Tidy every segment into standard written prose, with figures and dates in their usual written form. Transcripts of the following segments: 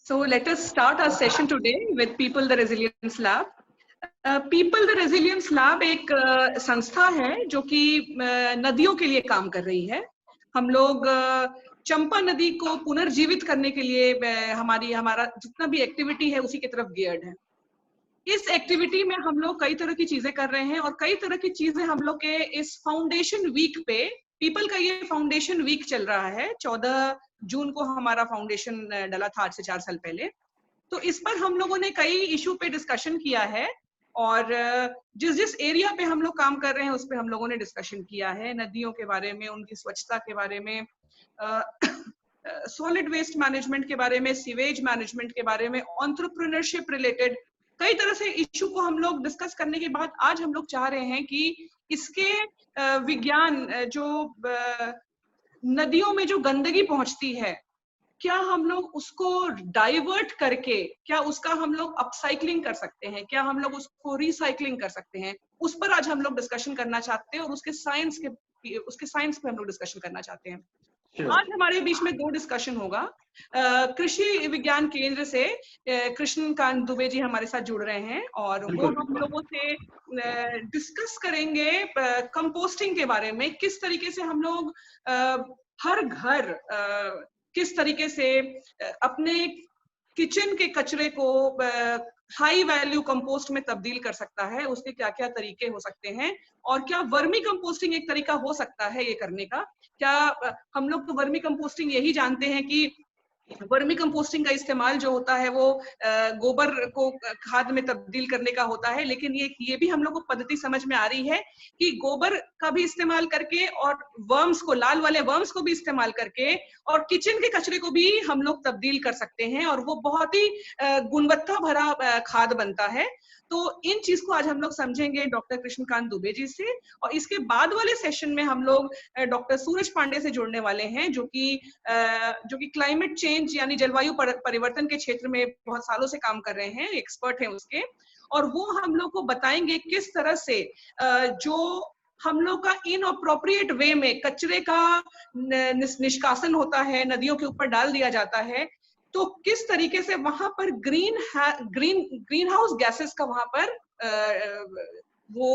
So let us start our session today with People the Resilience Lab. People the Resilience Lab एक संस्था है जो कि नदियों के लिए काम कर रही है। हम लोग चंपा नदी को पुनर्जीवित करने के लिए हमारा जितना भी एक्टिविटी है उसी की तरफ गियर्ड है। इस एक्टिविटी में हम लोग कई तरह की चीजें कर रहे हैं और कई तरह की चीजें हम लोग के इस फाउंडेशन वीक पे, पीपल का ये फाउंडेशन वीक चल रहा है। 14 जून को हमारा फाउंडेशन डला था, आज से 4 साल पहले। तो इस पर हम लोगों ने कई इशू पे डिस्कशन किया है और जिस एरिया पे हम लोग काम कर रहे हैं उस पे हम लोगों ने डिस्कशन किया है। नदियों के बारे में, उनकी स्वच्छता के बारे में, सॉलिड वेस्ट मैनेजमेंट के बारे में, सीवेज मैनेजमेंट के बारे में, एंटरप्रेन्योरशिप रिलेटेड कई तरह से इशू को हम लोग डिस्कस करने के बाद आज हम लोग चाह रहे हैं कि इसके विज्ञान, जो नदियों में जो गंदगी पहुंचती है, क्या हम लोग उसको डाइवर्ट करके, क्या उसका हम लोग अपसाइक्लिंग कर सकते हैं, क्या हम लोग उसको रिसाइक्लिंग कर सकते हैं, उस पर आज हम लोग डिस्कशन करना चाहते हैं और उसके साइंस पे हम लोग डिस्कशन करना चाहते हैं। आज हमारे बीच में 2 डिस्कशन होगा। कृषि विज्ञान केंद्र से कृष्णकांत दुबे जी हमारे साथ जुड़ रहे हैं और वो हम लोगों से डिस्कस करेंगे कंपोस्टिंग के बारे में, किस तरीके से हम लोग हर घर किस तरीके से अपने किचन के कचरे को हाई वैल्यू कंपोस्ट में तब्दील कर सकता है, उसके क्या क्या तरीके हो सकते हैं और क्या वर्मी कंपोस्टिंग एक तरीका हो सकता है ये करने का। क्या हम लोग तो वर्मी कंपोस्टिंग यही जानते हैं कि वर्मी कंपोस्टिंग का इस्तेमाल जो होता है वो गोबर को खाद में तब्दील करने का होता है, लेकिन ये भी हम लोग को पद्धति समझ में आ रही है कि गोबर का भी इस्तेमाल करके और वर्म्स को, लाल वाले वर्म्स को भी इस्तेमाल करके और किचन के कचरे को भी हम लोग तब्दील कर सकते हैं और वो बहुत ही गुणवत्ता भरा खाद बनता है। तो इन चीज को आज हम लोग समझेंगे डॉक्टर कृष्णकांत दुबे जी से, और इसके बाद वाले सेशन में हम लोग डॉक्टर सूरज पांडे से जुड़ने वाले हैं, जो कि क्लाइमेट चेंज यानी जलवायु परिवर्तन के क्षेत्र में बहुत सालों से काम कर रहे हैं, एक्सपर्ट हैं उसके, और वो हम लोग को बताएंगे किस तरह से जो हम लोग का इनअप्रोप्रिएट वे में कचरे का निष्कासन होता है, नदियों के ऊपर डाल दिया जाता है, तो किस तरीके से वहां पर ग्रीन हाउस गैसेस का वहां पर वो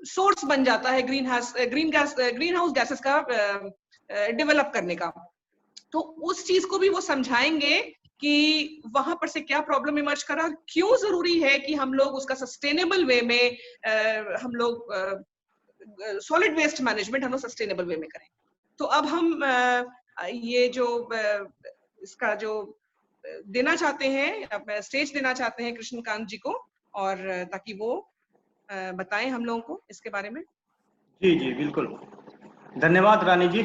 सोर्स बन जाता है, ग्रीन हाउस गैसेस का डेवलप करने का। तो उस चीज को भी वो समझाएंगे कि वहां पर से क्या प्रॉब्लम इमर्ज करा, क्यों जरूरी है कि हम लोग उसका सस्टेनेबल वे में हम लोग सॉलिड वेस्ट मैनेजमेंट हम लोग सस्टेनेबल वे में करें। तो अब हम ये जो इसका जो देना चाहते हैं, स्टेज देना चाहते हैं कृष्णकांत जी को, और ताकि वो बताएं हम लोगों को इसके बारे में। जी जी बिल्कुल, धन्यवाद रानी जी।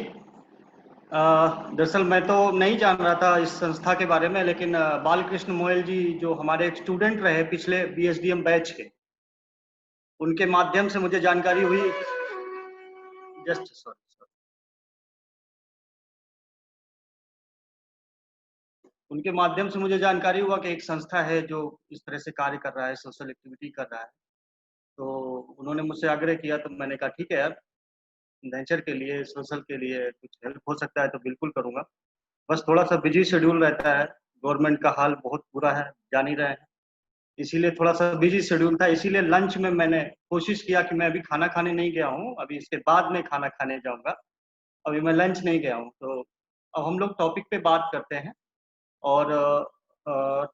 दरअसल मैं तो नहीं जान रहा था इस संस्था के बारे में, लेकिन बालकृष्ण मोयल जी जो हमारे एक स्टूडेंट रहे पिछले बीएसडीएम बैच के, उनके माध्यम से मुझे जानकारी हुई। उनके माध्यम से मुझे जानकारी हुआ कि एक संस्था है जो इस तरह से कार्य कर रहा है, सोशल एक्टिविटी कर रहा है। तो उन्होंने मुझसे आग्रह किया, तो मैंने कहा ठीक है यार, नेचर के लिए, सोशल के लिए कुछ हेल्प हो सकता है तो बिल्कुल करूंगा। बस थोड़ा सा बिजी शेड्यूल रहता है, गवर्नमेंट का हाल बहुत बुरा है, जान ही रहे हैं, इसीलिए थोड़ा सा बिजी शेड्यूल था। इसीलिए लंच में मैंने कोशिश किया कि मैं अभी खाना खाने नहीं गया हूँ, अभी इसके बाद में खाना खाने जाऊंगा, अभी मैं लंच नहीं गया हूँ। तो अब हम लोग टॉपिक पे बात करते हैं, और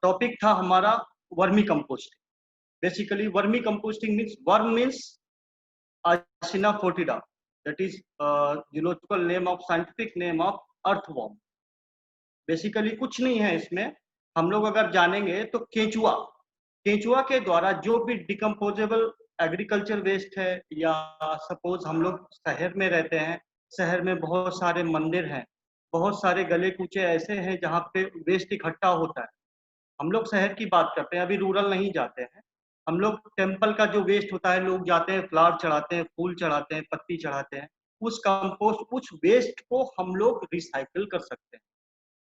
टॉपिक था हमारा vermi composting. Basically vermi composting means, worm means Acinetobacter foetida, that is zoological name of, scientific name of earthworm। Basically कुछ नहीं है इसमें, हम लोग अगर जानेंगे तो केंचुआ के द्वारा जो भी डिकम्पोजेबल एग्रीकल्चर वेस्ट है, या सपोज हम लोग शहर में रहते हैं, शहर में बहुत सारे मंदिर हैं, बहुत सारे गले कूचे ऐसे हैं जहाँ पे वेस्ट इकट्ठा होता है। हम लोग शहर की बात करते हैं, अभी रूरल नहीं जाते हैं। हम लोग टेम्पल का जो वेस्ट होता है, लोग जाते हैं, फ्लावर चढ़ाते हैं, फूल चढ़ाते हैं, पत्ती चढ़ाते हैं, उस कंपोस्ट, उस वेस्ट को हम लोग रिसाइकिल कर सकते हैं।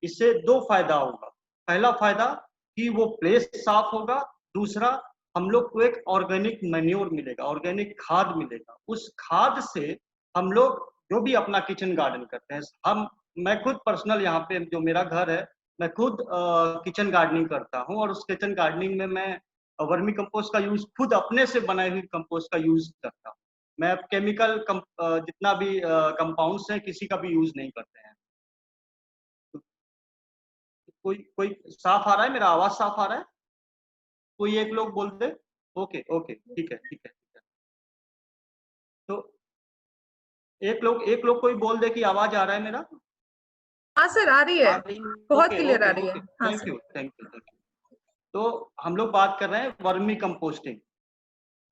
इससे 2 फायदा होगा। पहला फायदा कि वो प्लेस साफ होगा, दूसरा हम लोग को एक ऑर्गेनिक मैन्योर मिलेगा, ऑर्गेनिक खाद मिलेगा। उस खाद से हम लोग जो भी अपना किचन गार्डन करते हैं, मैं खुद पर्सनल यहाँ पे जो मेरा घर है मैं खुद किचन गार्डनिंग करता हूँ और उस किचन गार्डनिंग में मैं वर्मी कंपोस्ट का यूज खुद अपने से बनाई हुई कंपोस्ट का यूज करता हूँ। मैं केमिकल जितना भी कंपाउंड्स हैं किसी का भी यूज नहीं करते हैं। तो कोई कोई साफ आ रहा है, मेरा आवाज साफ आ रहा है? कोई एक लोग बोल दे। ओके ओके, ठीक है ठीक है ठीक है। तो एक लोग कोई बोल दे कि आवाज आ रहा है मेरा। हाँ सर, आ रही है, बहुत ओके क्लियर आ ओके रही है। ओके, हाँ thank sir. You thank you thank you. तो हम लोग बात कर रहे हैं वर्मी कंपोस्टिंग।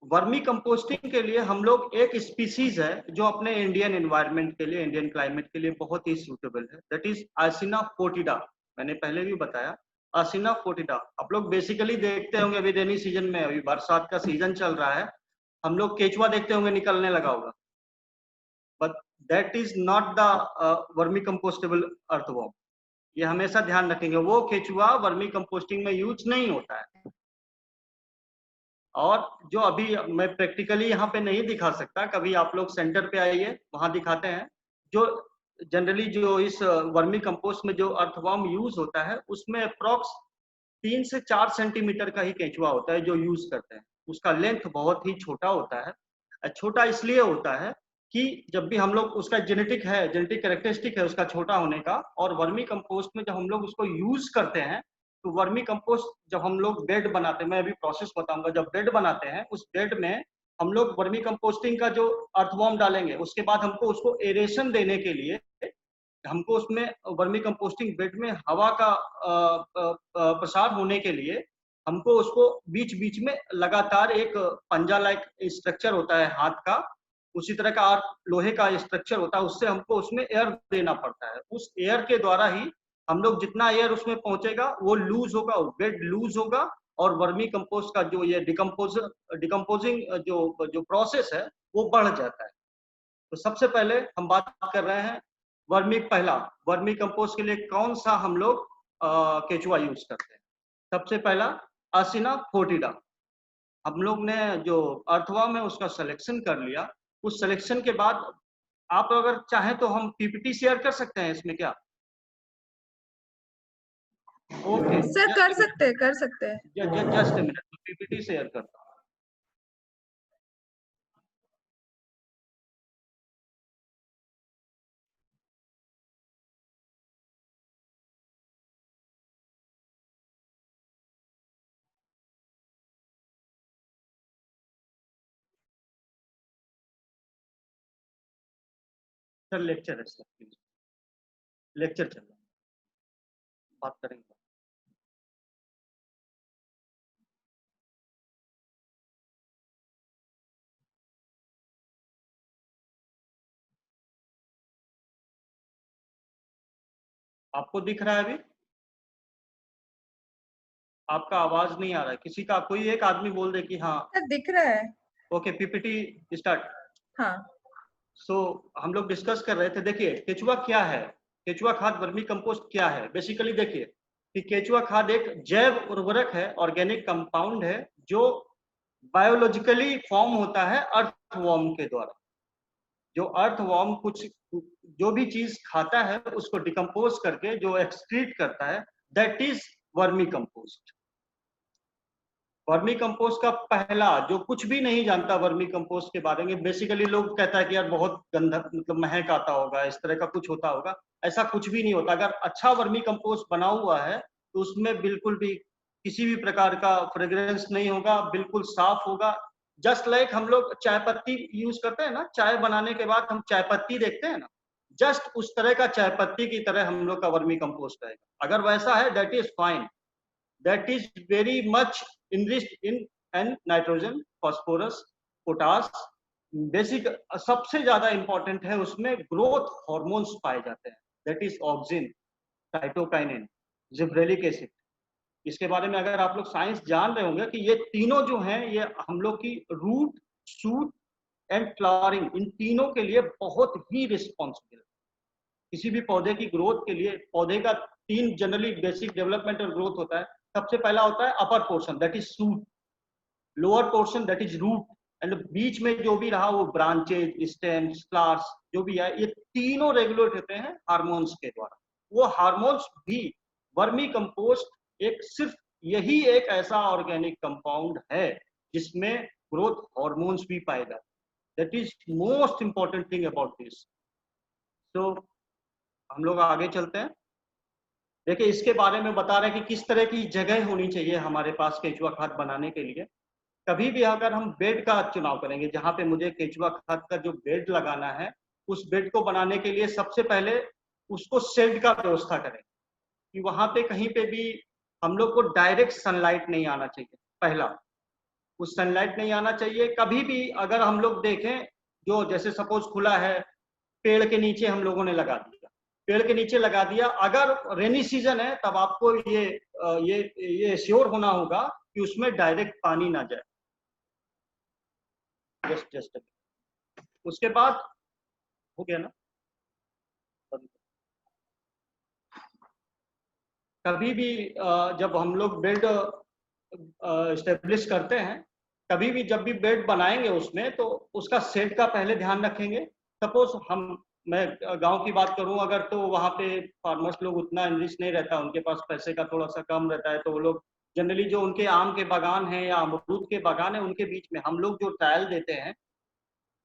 वर्मी कंपोस्टिंग के लिए हम लोग एक स्पीसीज है जो अपने इंडियन एनवायरनमेंट के लिए, इंडियन क्लाइमेट के लिए बहुत ही सूटेबल है, दैट इज आसिना फोर्टिडा। मैंने पहले भी बताया आसिना फोर्टिडा। आप लोग बेसिकली देखते होंगे अभी रेनी सीजन में, अभी बरसात का सीजन चल रहा है, हम लोग केचुआ देखते होंगे निकलने लगा होगा, but that is not the vermi compostable earthworm. ये हमेशा ध्यान रखेंगे, वो केचुआ वर्मी कंपोस्टिंग में यूज नहीं होता है। और जो अभी मैं प्रैक्टिकली यहाँ पे नहीं दिखा सकता, कभी आप लोग सेंटर पे आइए, वहां दिखाते हैं। जो जनरली जो इस वर्मी कंपोस्ट में जो अर्थवॉर्म यूज होता है उसमें अप्रॉक्स 3 से 4 सेंटीमीटर का ही केंचुआ होता है जो यूज करते हैं। उसका लेंथ बहुत ही छोटा होता है। छोटा इसलिए होता है कि जब भी हम लोग, उसका जेनेटिक कैरेक्टरिस्टिक है उसका छोटा होने का, और वर्मी कंपोस्ट में जब हम लोग उसको यूज करते हैं तो वर्मी कंपोस्ट जब हम लोग बेड बनाते हैं, मैं अभी प्रोसेस बताऊंगा, जब बेड बनाते हैं उस बेड में हम लोग वर्मी कंपोस्टिंग का जो अर्थवॉर्म डालेंगे, उसके बाद हमको उसको एरेशन देने के लिए हमको उसमें वर्मी कंपोस्टिंग बेड में हवा का प्रसार होने के लिए हमको उसको बीच बीच में लगातार एक पंजा लाइक स्ट्रक्चर होता है हाथ का, उसी तरह का लोहे का स्ट्रक्चर होता है, उससे हमको उसमें एयर देना पड़ता है। उस एयर के द्वारा ही हम लोग जितना एयर उसमें पहुंचेगा वो लूज होगा, बेड लूज होगा, और वर्मी कंपोस्ट का जो ये डिकम्पोजिंग जो जो प्रोसेस है वो बढ़ जाता है। तो सबसे पहले हम बात कर रहे हैं वर्मी कंपोस्ट के लिए कौन सा हम लोग केचुआ यूज करते हैं। सबसे पहला आसिना फोर्टिडा। हम लोग ने जो अर्थवॉर्म है उसका सिलेक्शन कर लिया। उस सिलेक्शन के बाद आप अगर चाहें तो हम पीपीटी शेयर कर सकते हैं इसमें क्या? ओके सर कर सकते हैं। जस्ट मिनट, पीपीटी शेयर करता हूँ। सर लेक्चर है सर, प्लीज लेक्चर चल रहा है, बात करेंगे। आपको दिख रहा है अभी? आपका आवाज नहीं आ रहा है किसी का, कोई एक आदमी बोल दे कि हाँ। सर दिख रहा है। Okay, PPT start. हाँ। सो हम लोग डिस्कस कर रहे थे, देखिए केचुआ क्या है, केचुआ खाद वर्मी कंपोस्ट क्या है। बेसिकली देखिए कि केचुआ खाद एक जैव उर्वरक है, ऑर्गेनिक कंपाउंड है जो बायोलॉजिकली फॉर्म होता है अर्थवॉर्म के द्वारा। जो अर्थवॉर्म कुछ जो भी चीज खाता है उसको डिकम्पोज करके जो एक्सक्रीट करता है, that is vermi compost. Vermi compost का पहला, जो कुछ भी नहीं जानता वर्मी कंपोस्ट के बारे में, बेसिकली लोग कहता है कि यार बहुत गंदा, मतलब महक आता होगा, इस तरह का कुछ होता होगा। ऐसा कुछ भी नहीं होता। अगर अच्छा वर्मी कंपोस्ट बना हुआ है तो उसमें बिल्कुल भी किसी भी प्रकार का फ्रेग्रेंस नहीं होगा, बिल्कुल साफ होगा। जस्ट लाइक हम लोग चाय पत्ती यूज करते हैं ना, चाय बनाने के बाद हम चाय पत्ती देखते हैं ना, जस्ट उस तरह का चाय पत्ती की तरह हम लोग का वर्मी कंपोस्ट रहेगा। अगर वैसा है that is fine, that is very much enriched in and nitrogen, phosphorus, potash। Basic सबसे ज्यादा इंपॉर्टेंट है, उसमें ग्रोथ हार्मोन्स पाए जाते हैं, that is auxin, cytokinin, gibberellic acid. इसके बारे में अगर आप लोग साइंस जान रहे होंगे कि ये तीनों जो हैं ये हम लोग की रूट, शूट एंड फ्लावरिंग, इन तीनों के लिए बहुत ही रिस्पॉन्सिबल है। किसी भी पौधे की ग्रोथ के लिए पौधे का 3 जनरली बेसिक डेवलपमेंटल ग्रोथ होता है। सबसे पहला होता है upper portion, that is shoot, lower portion that is root, and बीच में जो भी रहा वो ब्रांचेज, स्टेम्स, फ्लावर्स जो भी है, ये तीनों रेगुलेट होते हैं हार्मोन्स के द्वारा। वो हार्मोन्स भी वर्मी कंपोस्ट एक सिर्फ यही एक ऐसा ऑर्गेनिक कंपाउंड है जिसमें ग्रोथ हार्मोन्स भी पाए जाते। That is most important thing about this. तो हम लोग आगे चलते हैं। देखिए, इसके बारे में बता रहे हैं कि किस तरह की जगह होनी चाहिए हमारे पास केचुआ खाद बनाने के लिए। कभी भी अगर हम बेड का चुनाव करेंगे, जहां पे मुझे केचुआ खाद का जो बेड लगाना है, उस बेड को बनाने के लिए सबसे पहले उसको शेड का व्यवस्था करें कि वहां पे कहीं पे भी हम लोग को डायरेक्ट सनलाइट नहीं आना चाहिए। पहला, उस सनलाइट नहीं आना चाहिए। कभी भी अगर हम लोग देखें, जो जैसे सपोज खुला है, पेड़ के नीचे हम लोगों ने लगा दिया, पेड़ के नीचे लगा दिया, अगर रेनी सीजन है तब आपको ये श्योर होना होगा कि उसमें डायरेक्ट पानी ना जाए। जस्ट उसके बाद हो गया ना। कभी भी जब हम लोग बेड स्टेब्लिश करते हैं, कभी भी जब भी बेड बनाएंगे उसमें, तो उसका शेड का पहले ध्यान रखेंगे। सपोज मैं गांव की बात करूं अगर, तो वहां पे फार्मर्स लोग उतना इनरिच नहीं रहता, उनके पास पैसे का थोड़ा सा कम रहता है, तो वो लोग जनरली जो उनके आम के बागान हैं या अमरूद के बागान है, उनके बीच में हम लोग जो ट्रायल देते हैं,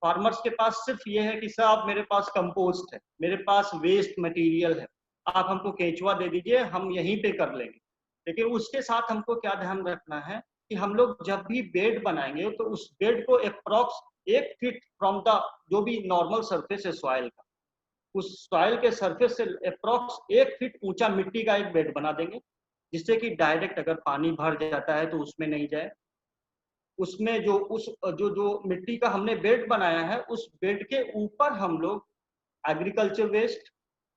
फार्मर्स के पास सिर्फ ये है कि साहब मेरे पास कंपोस्ट है, मेरे पास वेस्ट मटेरियल है, आप हमको केचुआ दे दीजिए, हम यहीं पे कर लेंगे। लेकिन उसके साथ हमको क्या ध्यान रखना है कि हम लोग जब भी बेड बनाएंगे तो उस बेड को अप्रॉक्स 1 फीट फ्रॉम द जो भी नॉर्मल सरफेस है सॉइल का, उस सॉइल के सरफेस से अप्रॉक्स 1 फीट ऊंचा मिट्टी का एक बेड बना देंगे, जिससे कि डायरेक्ट अगर पानी भर जाता है तो उसमें नहीं जाए। उसमें जो मिट्टी का हमने बेड बनाया है, उस बेड के ऊपर हम लोग एग्रीकल्चर वेस्ट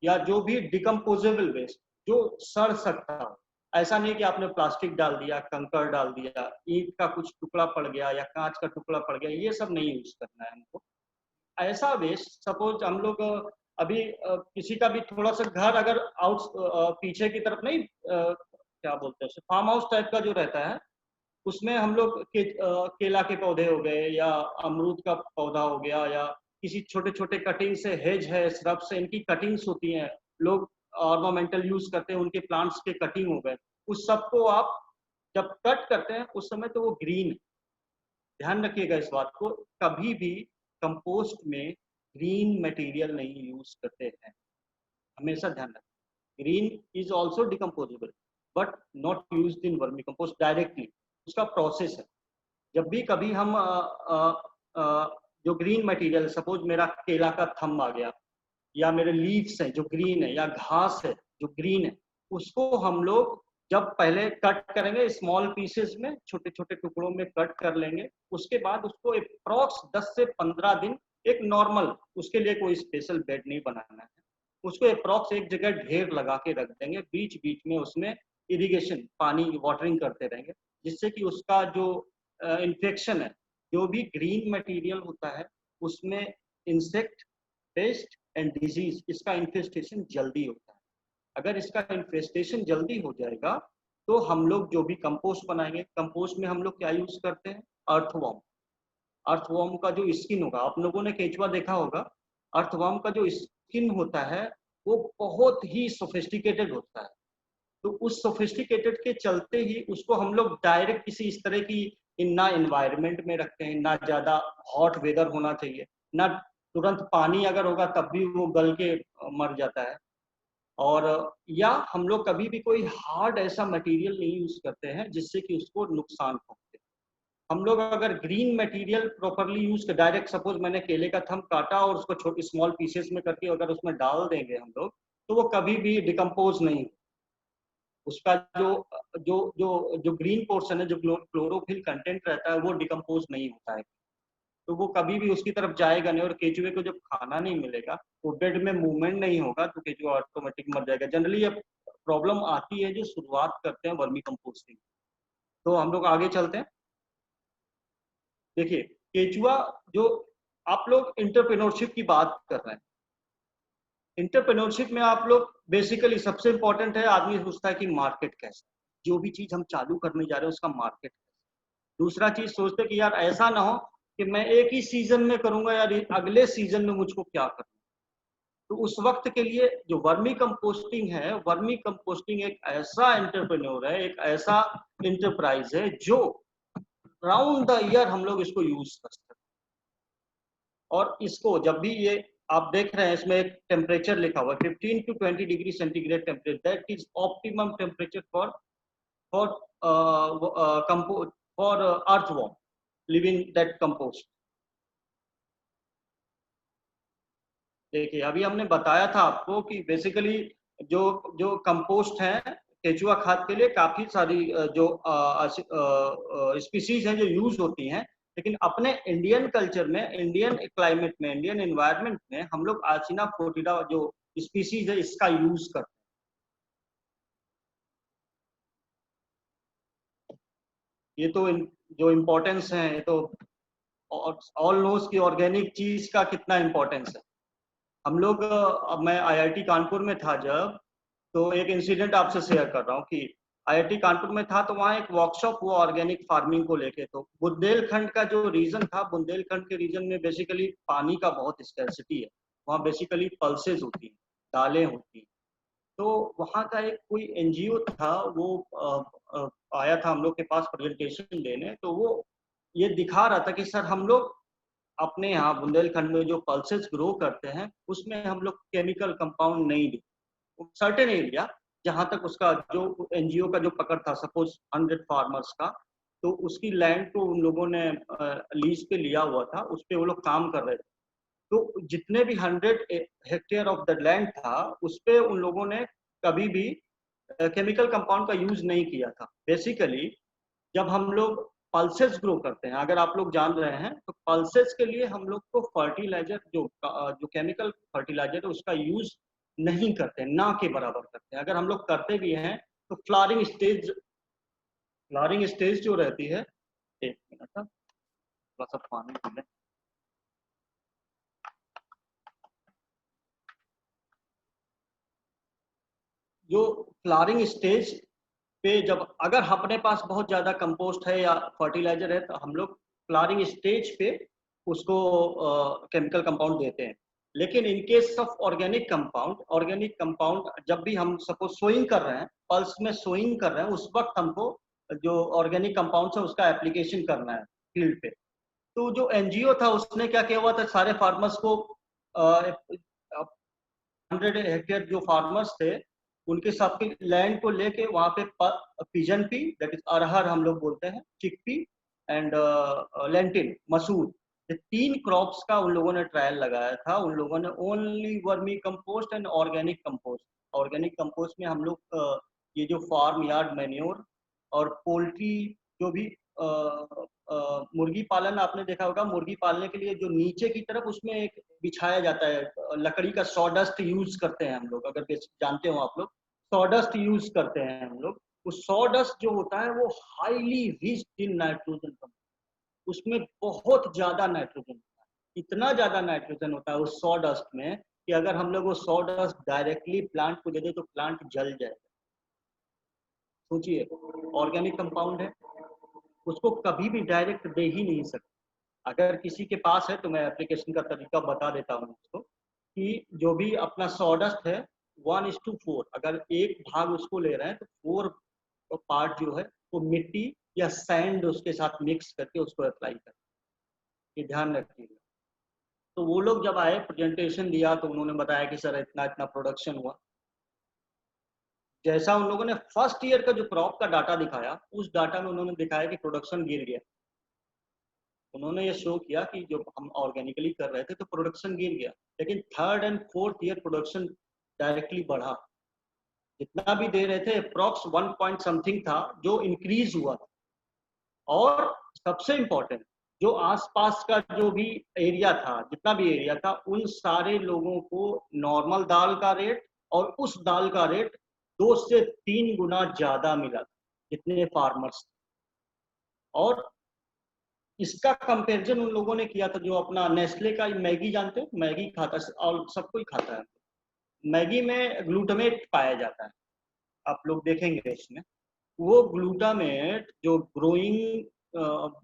या जो भी डिकम्पोजेबल वेस्ट जो सड़ सकता हो, ऐसा नहीं कि आपने प्लास्टिक डाल दिया, कंकड़ डाल दिया, ईंट का कुछ टुकड़ा पड़ गया या कांच का टुकड़ा पड़ गया, ये सब नहीं यूज करना है हमको। ऐसा वेस्ट, सपोज हम लोग अभी किसी का भी थोड़ा सा घर अगर पीछे की तरफ नहीं, क्या बोलते हैं, फार्म हाउस टाइप का जो रहता है, उसमें हम लोग केला के पौधे हो गए या अमरूद का पौधा हो गया, या किसी छोटे छोटे कटिंग से, हेज है, श्रब से, इनकी कटिंग्स होती हैं, लोग ऑर्नामेंटल यूज करते हैं, उनके प्लांट्स के कटिंग हो गए, उस सबको आप जब कट करते हैं उस समय तो वो ग्रीन, ध्यान रखिएगा इस बात को, कभी भी कंपोस्ट में ग्रीन मटेरियल नहीं यूज करते हैं, हमेशा ध्यान रखें। Green is also decomposable but not used in vermi compost directly, उसका प्रोसेस है। जब भी कभी हम जो ग्रीन मटेरियल, सपोज मेरा केला का थंब आ गया या मेरे लीव्स हैं जो ग्रीन है या घास है जो ग्रीन है, उसको हम लोग जब पहले कट करेंगे स्मॉल पीसेस में, छोटे छोटे टुकड़ों में कट कर लेंगे, उसके बाद उसको अप्रॉक्स 10 से 15 दिन एक नॉर्मल, उसके लिए कोई स्पेशल बेड नहीं बनाना है, उसको अप्रॉक्स एक जगह ढेर लगा के रख देंगे, बीच बीच में उसमें इरिगेशन, पानी वाटरिंग करते रहेंगे, जिससे कि उसका जो इन्फेक्शन है, जो भी ग्रीन मटेरियल होता है उसमें इंसेक्ट, पेस्ट एंड डिजीज, इसका इन्फेस्टेशन जल्दी होता है। अगर इसका इन्फेस्टेशन जल्दी हो जाएगा तो हम लोग जो भी कंपोस्ट बनाएंगे, कंपोस्ट में हम लोग क्या यूज करते हैं, अर्थवॉर्म। अर्थवॉर्म का जो स्किन होगा, आप लोगों ने केचुआ देखा होगा, अर्थवॉर्म का जो स्किन होता है वो बहुत ही सोफिस्टिकेटेड होता है, तो उस सोफिस्टिकेटेड के चलते ही उसको हम लोग डायरेक्ट किसी इस तरह की ना एनवायरनमेंट में रखते हैं, ना ज्यादा हॉट वेदर होना चाहिए, ना तुरंत पानी अगर होगा तब भी वो गल के मर जाता है, और या हम लोग कभी भी कोई हार्ड ऐसा मटेरियल नहीं यूज करते हैं जिससे कि उसको नुकसान पहुंचे। हम लोग अगर ग्रीन मटेरियल प्रॉपरली यूज कर, डायरेक्ट सपोज मैंने केले का थंब काटा और उसको छोटे स्मॉल पीसेस में करके अगर उसमें डाल देंगे हम लोग, तो वो कभी भी डिकम्पोज नहीं, उसका जो ग्रीन पोर्शन है, जो क्लोरोफिल कंटेंट रहता है, वो डिकम्पोज नहीं होता है, तो वो कभी भी उसकी तरफ जाएगा नहीं, और केचुए को जब खाना नहीं मिलेगा, वो बेड में मूवमेंट नहीं होगा, तो केचुआ ऑटोमेटिक मर जाएगा। जनरली ये प्रॉब्लम आती है जो शुरुआत करते हैं वर्मी कंपोस्टिंग। तो हम लोग आगे चलते हैं। देखिए, केचुआ जो आप लोग इंटरप्रेन्योरशिप की बात कर रहे हैं, इंटरप्रेन्योरशिप में आप लोग बेसिकली सबसे इंपॉर्टेंट है, आदमी सोचता है कि मार्केट कैसा, जो भी चीज हम चालू करने जा रहे हैं उसका मार्केट कैसा। दूसरा चीज सोचते कि यार ऐसा ना हो कि मैं एक ही सीजन में करूंगा यार, अगले सीजन में मुझको क्या करना, तो उस वक्त के लिए जो वर्मी कंपोस्टिंग है, वर्मी कंपोस्टिंग एक ऐसा एंटरप्रेन्योर है, एक ऐसा इंटरप्राइज है जो राउंड द ईयर हम लोग इसको यूज कर सकते हैं। और इसको जब भी ये आप देख रहे हैं, इसमें एक टेम्परेचर लिखा हुआ है 15 to 20 degree centigrade temperature, that is optimum temperature for earthworm living that compost. देखिए अभी हमने बताया था आपको कि बेसिकली जो कंपोस्ट है केचुआ खाद के लिए काफी सारी जो स्पीसीज हैं जो यूज होती हैं, लेकिन अपने इंडियन कल्चर में, इंडियन क्लाइमेट में, इंडियन एनवायरनमेंट में हम लोग आसिना फोर्टिडा जो स्पीसीज है इसका यूज करते हैं। ये तो जो इम्पोर्टेंस है, ये तो ऑल नोस की ऑर्गेनिक चीज का कितना इम्पोर्टेंस है। हम लोग मैं आईआईटी कानपुर में था जब, तो एक इंसिडेंट आपसे शेयर कर रहा हूँ कि आईआईटी कानपुर में था तो वहाँ एक वर्कशॉप हुआ ऑर्गेनिक फार्मिंग को लेके। तो बुंदेलखंड का जो रीजन था, बुंदेलखंड के रीजन में बेसिकली पानी का बहुत स्कैर्सिटी है, वहाँ बेसिकली पल्सेज होती हैं, दालें होती हैं। तो वहाँ का एक कोई एनजीओ था, वो आया था हम लोग के पास प्रेजेंटेशन देने। तो वो ये दिखा रहा था कि सर हम लोग अपने यहाँ बुंदेलखंड में जो पल्सेस ग्रो करते हैं उसमें हम लोग केमिकल कंपाउंड नहीं देते। सर्टेन एरिया जहाँ तक उसका जो एनजीओ का जो पकड़ था, सपोज 100 फार्मर्स का, तो उसकी लैंड को उन लोगों ने लीज पे लिया हुआ था, उस पे वो लोग काम कर रहे थे। तो जितने भी 100 हेक्टेयर ऑफ द लैंड था उस पे उन लोगों ने कभी भी केमिकल कंपाउंड का यूज नहीं किया था। बेसिकली जब हम लोग पल्सेस ग्रो करते हैं, अगर आप लोग जान रहे हैं, तो पल्सेस के लिए हम लोग को फर्टिलाइजर जो केमिकल फर्टिलाइजर है उसका यूज नहीं करते, ना के बराबर करते हैं। अगर हम लोग करते भी हैं तो फ्लावरिंग स्टेज जो रहती है, एक मिनट थोड़ा सा पानी पी लें। जो फ्लावरिंग स्टेज पे जब अगर अपने पास बहुत ज्यादा कंपोस्ट है या फर्टिलाइजर है तो हम लोग फ्लावरिंग स्टेज पे उसको केमिकल कंपाउंड देते हैं। लेकिन in case of organic compound जब भी हम सपोज सोइंग कर रहे हैं, पल्स में सोइंग कर रहे हैं, उस वक्त हमको जो ऑर्गेनिक कंपाउंड है उसका एप्लीकेशन करना है फील्ड पे। तो जो एनजीओ था उसने क्या किया हुआ था, सारे फार्मर्स को 100 हेक्टेयर जो फार्मर्स थे उनके सबके लैंड को लेके वहां पे पिजन पी, दैट इज अरहर हम लोग बोलते हैं, चिकपी एंड लेंटिन, मसूर, ये 3 क्रॉप्स का उन लोगों ने ट्रायल लगाया था। उन लोगों ने only vermi compost and organic compost में हम लोग ये जो फार्म यार्ड मैन्योर और पोल्ट्री जो भी मुर्गी पालन आपने देखा होगा, मुर्गी पालने के लिए जो नीचे की तरफ उसमें एक बिछाया जाता है लकड़ी का, सॉडस्ट यूज करते हैं हम लोग, अगर जानते हो आप लोग, सॉडस्ट यूज करते हैं हम लोग। उस सॉडस्ट जो होता है वो हाईली रिच इन नाइट्रोजन, उसमें बहुत ज्यादा नाइट्रोजन होता है, इतना ज्यादा नाइट्रोजन होता है उस सॉडस्ट में कि अगर हम लोग वो सॉडस्ट डायरेक्टली प्लांट को दे दे तो प्लांट जल जाएगा। सोचिए, ऑर्गेनिक कंपाउंड है, उसको कभी भी डायरेक्ट दे ही नहीं सकते। अगर किसी के पास है तो मैं एप्लीकेशन का तरीका बता देता हूँ उसको, कि जो भी अपना सॉडस्ट है 1:4, अगर एक भाग उसको ले रहे हैं तो 4 पार्ट जो है वो मिट्टी या सैंड उसके साथ मिक्स करके उसको अप्लाई करें, ये ध्यान रखिएगा। तो वो लोग जब आए, प्रेजेंटेशन दिया, तो उन्होंने बताया कि सर इतना इतना प्रोडक्शन हुआ। जैसा उन लोगों ने फर्स्ट ईयर का जो क्रॉप का डाटा दिखाया, उस डाटा में उन्होंने दिखाया कि प्रोडक्शन गिर गया। उन्होंने ये शो किया कि जो हम ऑर्गेनिकली कर रहे थे तो प्रोडक्शन गिर गया, लेकिन 3rd and 4th year production directly बढ़ा। जितना भी दे रहे थे अप्रॉक्स 1 पॉइंट समथिंग था जो इंक्रीज हुआ था। और सबसे इंपॉर्टेंट, जो आसपास का जो भी एरिया था, जितना भी एरिया था, उन सारे लोगों को नॉर्मल दाल का रेट और उस दाल का रेट 2 से 3 गुना ज्यादा मिला, जितने फार्मर्स। और इसका कंपैरिजन उन लोगों ने किया था, जो अपना नेस्ले का मैगी जानते हो, मैगी खाता और सब कोई खाता है, मैगी में ग्लूटामेट पाया जाता है, आप लोग देखेंगे इसमें। वो ग्लूटामेट जो ग्रोइंग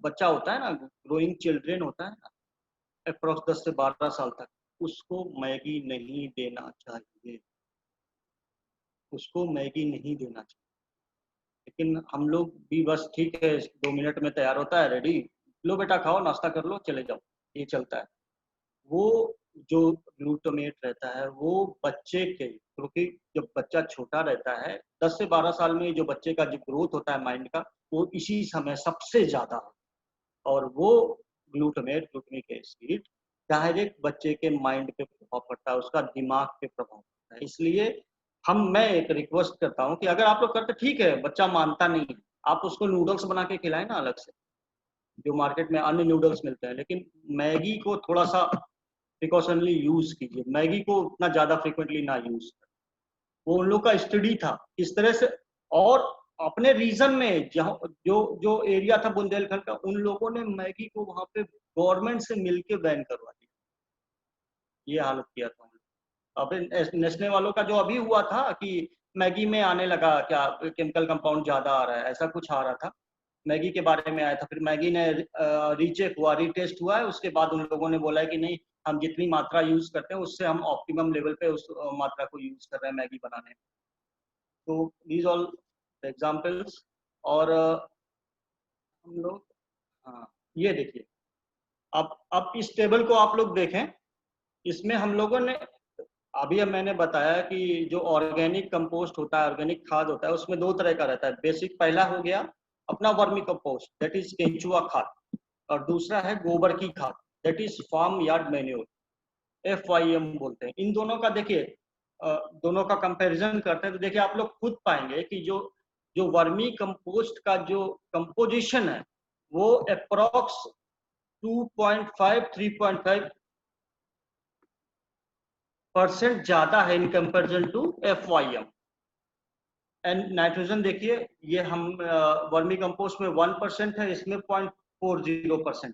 बच्चा होता है ना, ग्रोइंग चिल्ड्रेन होता है ना, अप्रॉक्स 10 से 12 साल तक, उसको मैगी नहीं देना चाहिए, उसको मैगी नहीं देना चाहिए। लेकिन हम लोग भी बस ठीक है 2 मिनट में तैयार होता है, रेडी, लो बेटा खाओ, नाश्ता कर लो, चले जाओ, ये चलता है। वो जो ग्लूटामेट रहता है वो बच्चे के, क्योंकि जब बच्चा छोटा रहता है 10 से 12 साल में जो बच्चे का जो ग्रोथ होता है माइंड का, वो इसी समय सबसे ज्यादा होता है। और वो ग्लूटामिक एसिड डायरेक्ट बच्चे के माइंड पे प्रभाव पड़ता है, उसका दिमाग पे प्रभाव पड़ता है। इसलिए मैं एक रिक्वेस्ट करता हूँ कि अगर आप लोग करते ठीक है, बच्चा मानता नहीं है, आप उसको नूडल्स बना के खिलाएं ना अलग से, जो मार्केट में अन्य नूडल्स मिलते हैं, लेकिन मैगी को थोड़ा सा प्रिकॉशनली यूज कीजिए, मैगी को उतना ज्यादा फ्रिक्वेंटली ना यूज करें। वो उन लोग का स्टडी था इस तरह से, और अपने रीजन में जहाँ जो जो एरिया था बुंदेलखंड का, उन लोगों ने मैगी को वहां पे गवर्नमेंट से मिलके बैन करवा दिया, ये हालत किया था। अब नेस्ले वालों का जो अभी हुआ था कि मैगी में आने लगा क्या केमिकल कंपाउंड ज्यादा आ रहा है, ऐसा कुछ आ रहा था, मैगी के बारे में आया था, फिर मैगी ने रीचेक हुआ, रीटेस्ट हुआ है, उसके बाद उन लोगों ने बोला है कि नहीं, हम जितनी मात्रा यूज करते हैं उससे हम ऑप्टिमम लेवल पे उस मात्रा को यूज कर रहे हैं मैगी बनाने में। तो दीज ऑल एग्जांपल्स। और हम लोग, हाँ ये देखिए, अब इस टेबल को आप लोग देखें, इसमें हम लोगों ने अभी अब मैंने बताया कि जो ऑर्गेनिक कंपोस्ट होता है, ऑर्गेनिक खाद होता है, उसमें 2 तरह का रहता है। बेसिक पहला हो गया अपना वर्मी कंपोस्ट, दैट इज केंचुआ खाद, और दूसरा है गोबर की खाद, that is farm yard manure, FYM बोलते हैं। इन दोनों का देखिए, दोनों का कंपैरिजन करते हैं तो देखिए आप लोग खुद पाएंगे कि जो जो वर्मी कंपोस्ट का जो कंपोजिशन है वो अप्रॉक्स 2.5 3.5% ज्यादा है in comparison to FYM। And nitrogen देखिए, ये हम वर्मी कंपोस्ट में 1% है, इसमें 0.40% है।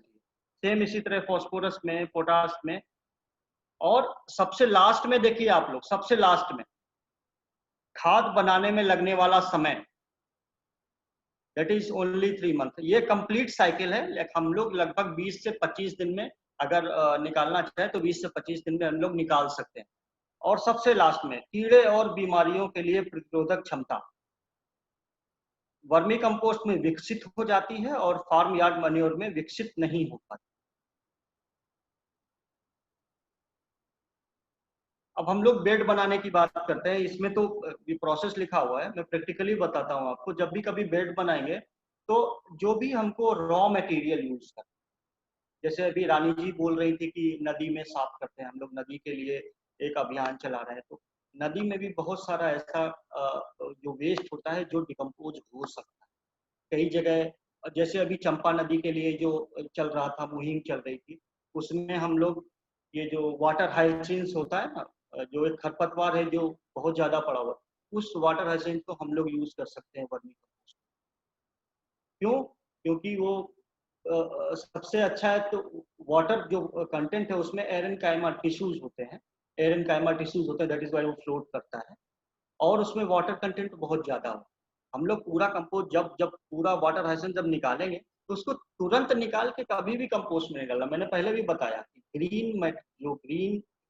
सेम इसी तरह फॉस्फोरस में, पोटास में, और सबसे लास्ट में देखिए आप लोग, सबसे लास्ट में खाद बनाने में लगने वाला समय, दैट इज ओनली 3 मंथ। ये कंप्लीट साइकिल है, हम लोग लगभग 20 से 25 दिन में अगर निकालना चाहे तो 20 से 25 दिन में हम लोग निकाल सकते हैं। और सबसे लास्ट में कीड़े और बीमारियों के लिए प्रतिरोधक क्षमता वर्मी कंपोस्ट में विकसित हो जाती है और फार्म यार्ड मैन्योर में विकसित नहीं हो पाती। अब हम लोग बेड बनाने की बात करते हैं, इसमें तो ये प्रोसेस लिखा हुआ है, मैं प्रैक्टिकली बताता हूँ आपको। जब भी कभी बेड बनाएंगे तो जो भी हमको रॉ मटेरियल यूज करना, जैसे अभी रानी जी बोल रही थी कि नदी में साफ करते हैं हम लोग, नदी के लिए एक अभियान चला रहे हैं, तो नदी में भी बहुत सारा ऐसा जो वेस्ट होता है जो डिकम्पोज हो सकता है कई जगह। जैसे अभी चंपा नदी के लिए जो चल रहा था, मुहिम चल रही थी, उसमें हम लोग ये जो वाटर हाइसिंस होता है ना, जो एक खरपतवार है जो बहुत ज्यादा पड़ा हुआ, उस वाटर हाइसिंस को हम लोग यूज कर सकते हैं वर्मी कंपोस्ट। क्यों? क्योंकि वो सबसे अच्छा है, तो वाटर जो कंटेंट है उसमें एरेनकाइमा टिश्यूज होते हैं, एरेनकाइमा टिश्यूज होते हैं, दैट इज व्हाई वो फ्लोट करता है, और उसमें वाटर कंटेंट बहुत ज्यादा हो। हम लोग पूरा कंपोस्ट जब जब पूरा वाटर हाइसेंस जब निकालेंगे तो उसको तुरंत निकाल के कभी भी कंपोस्ट में निकालना। मैंने पहले भी बताया कि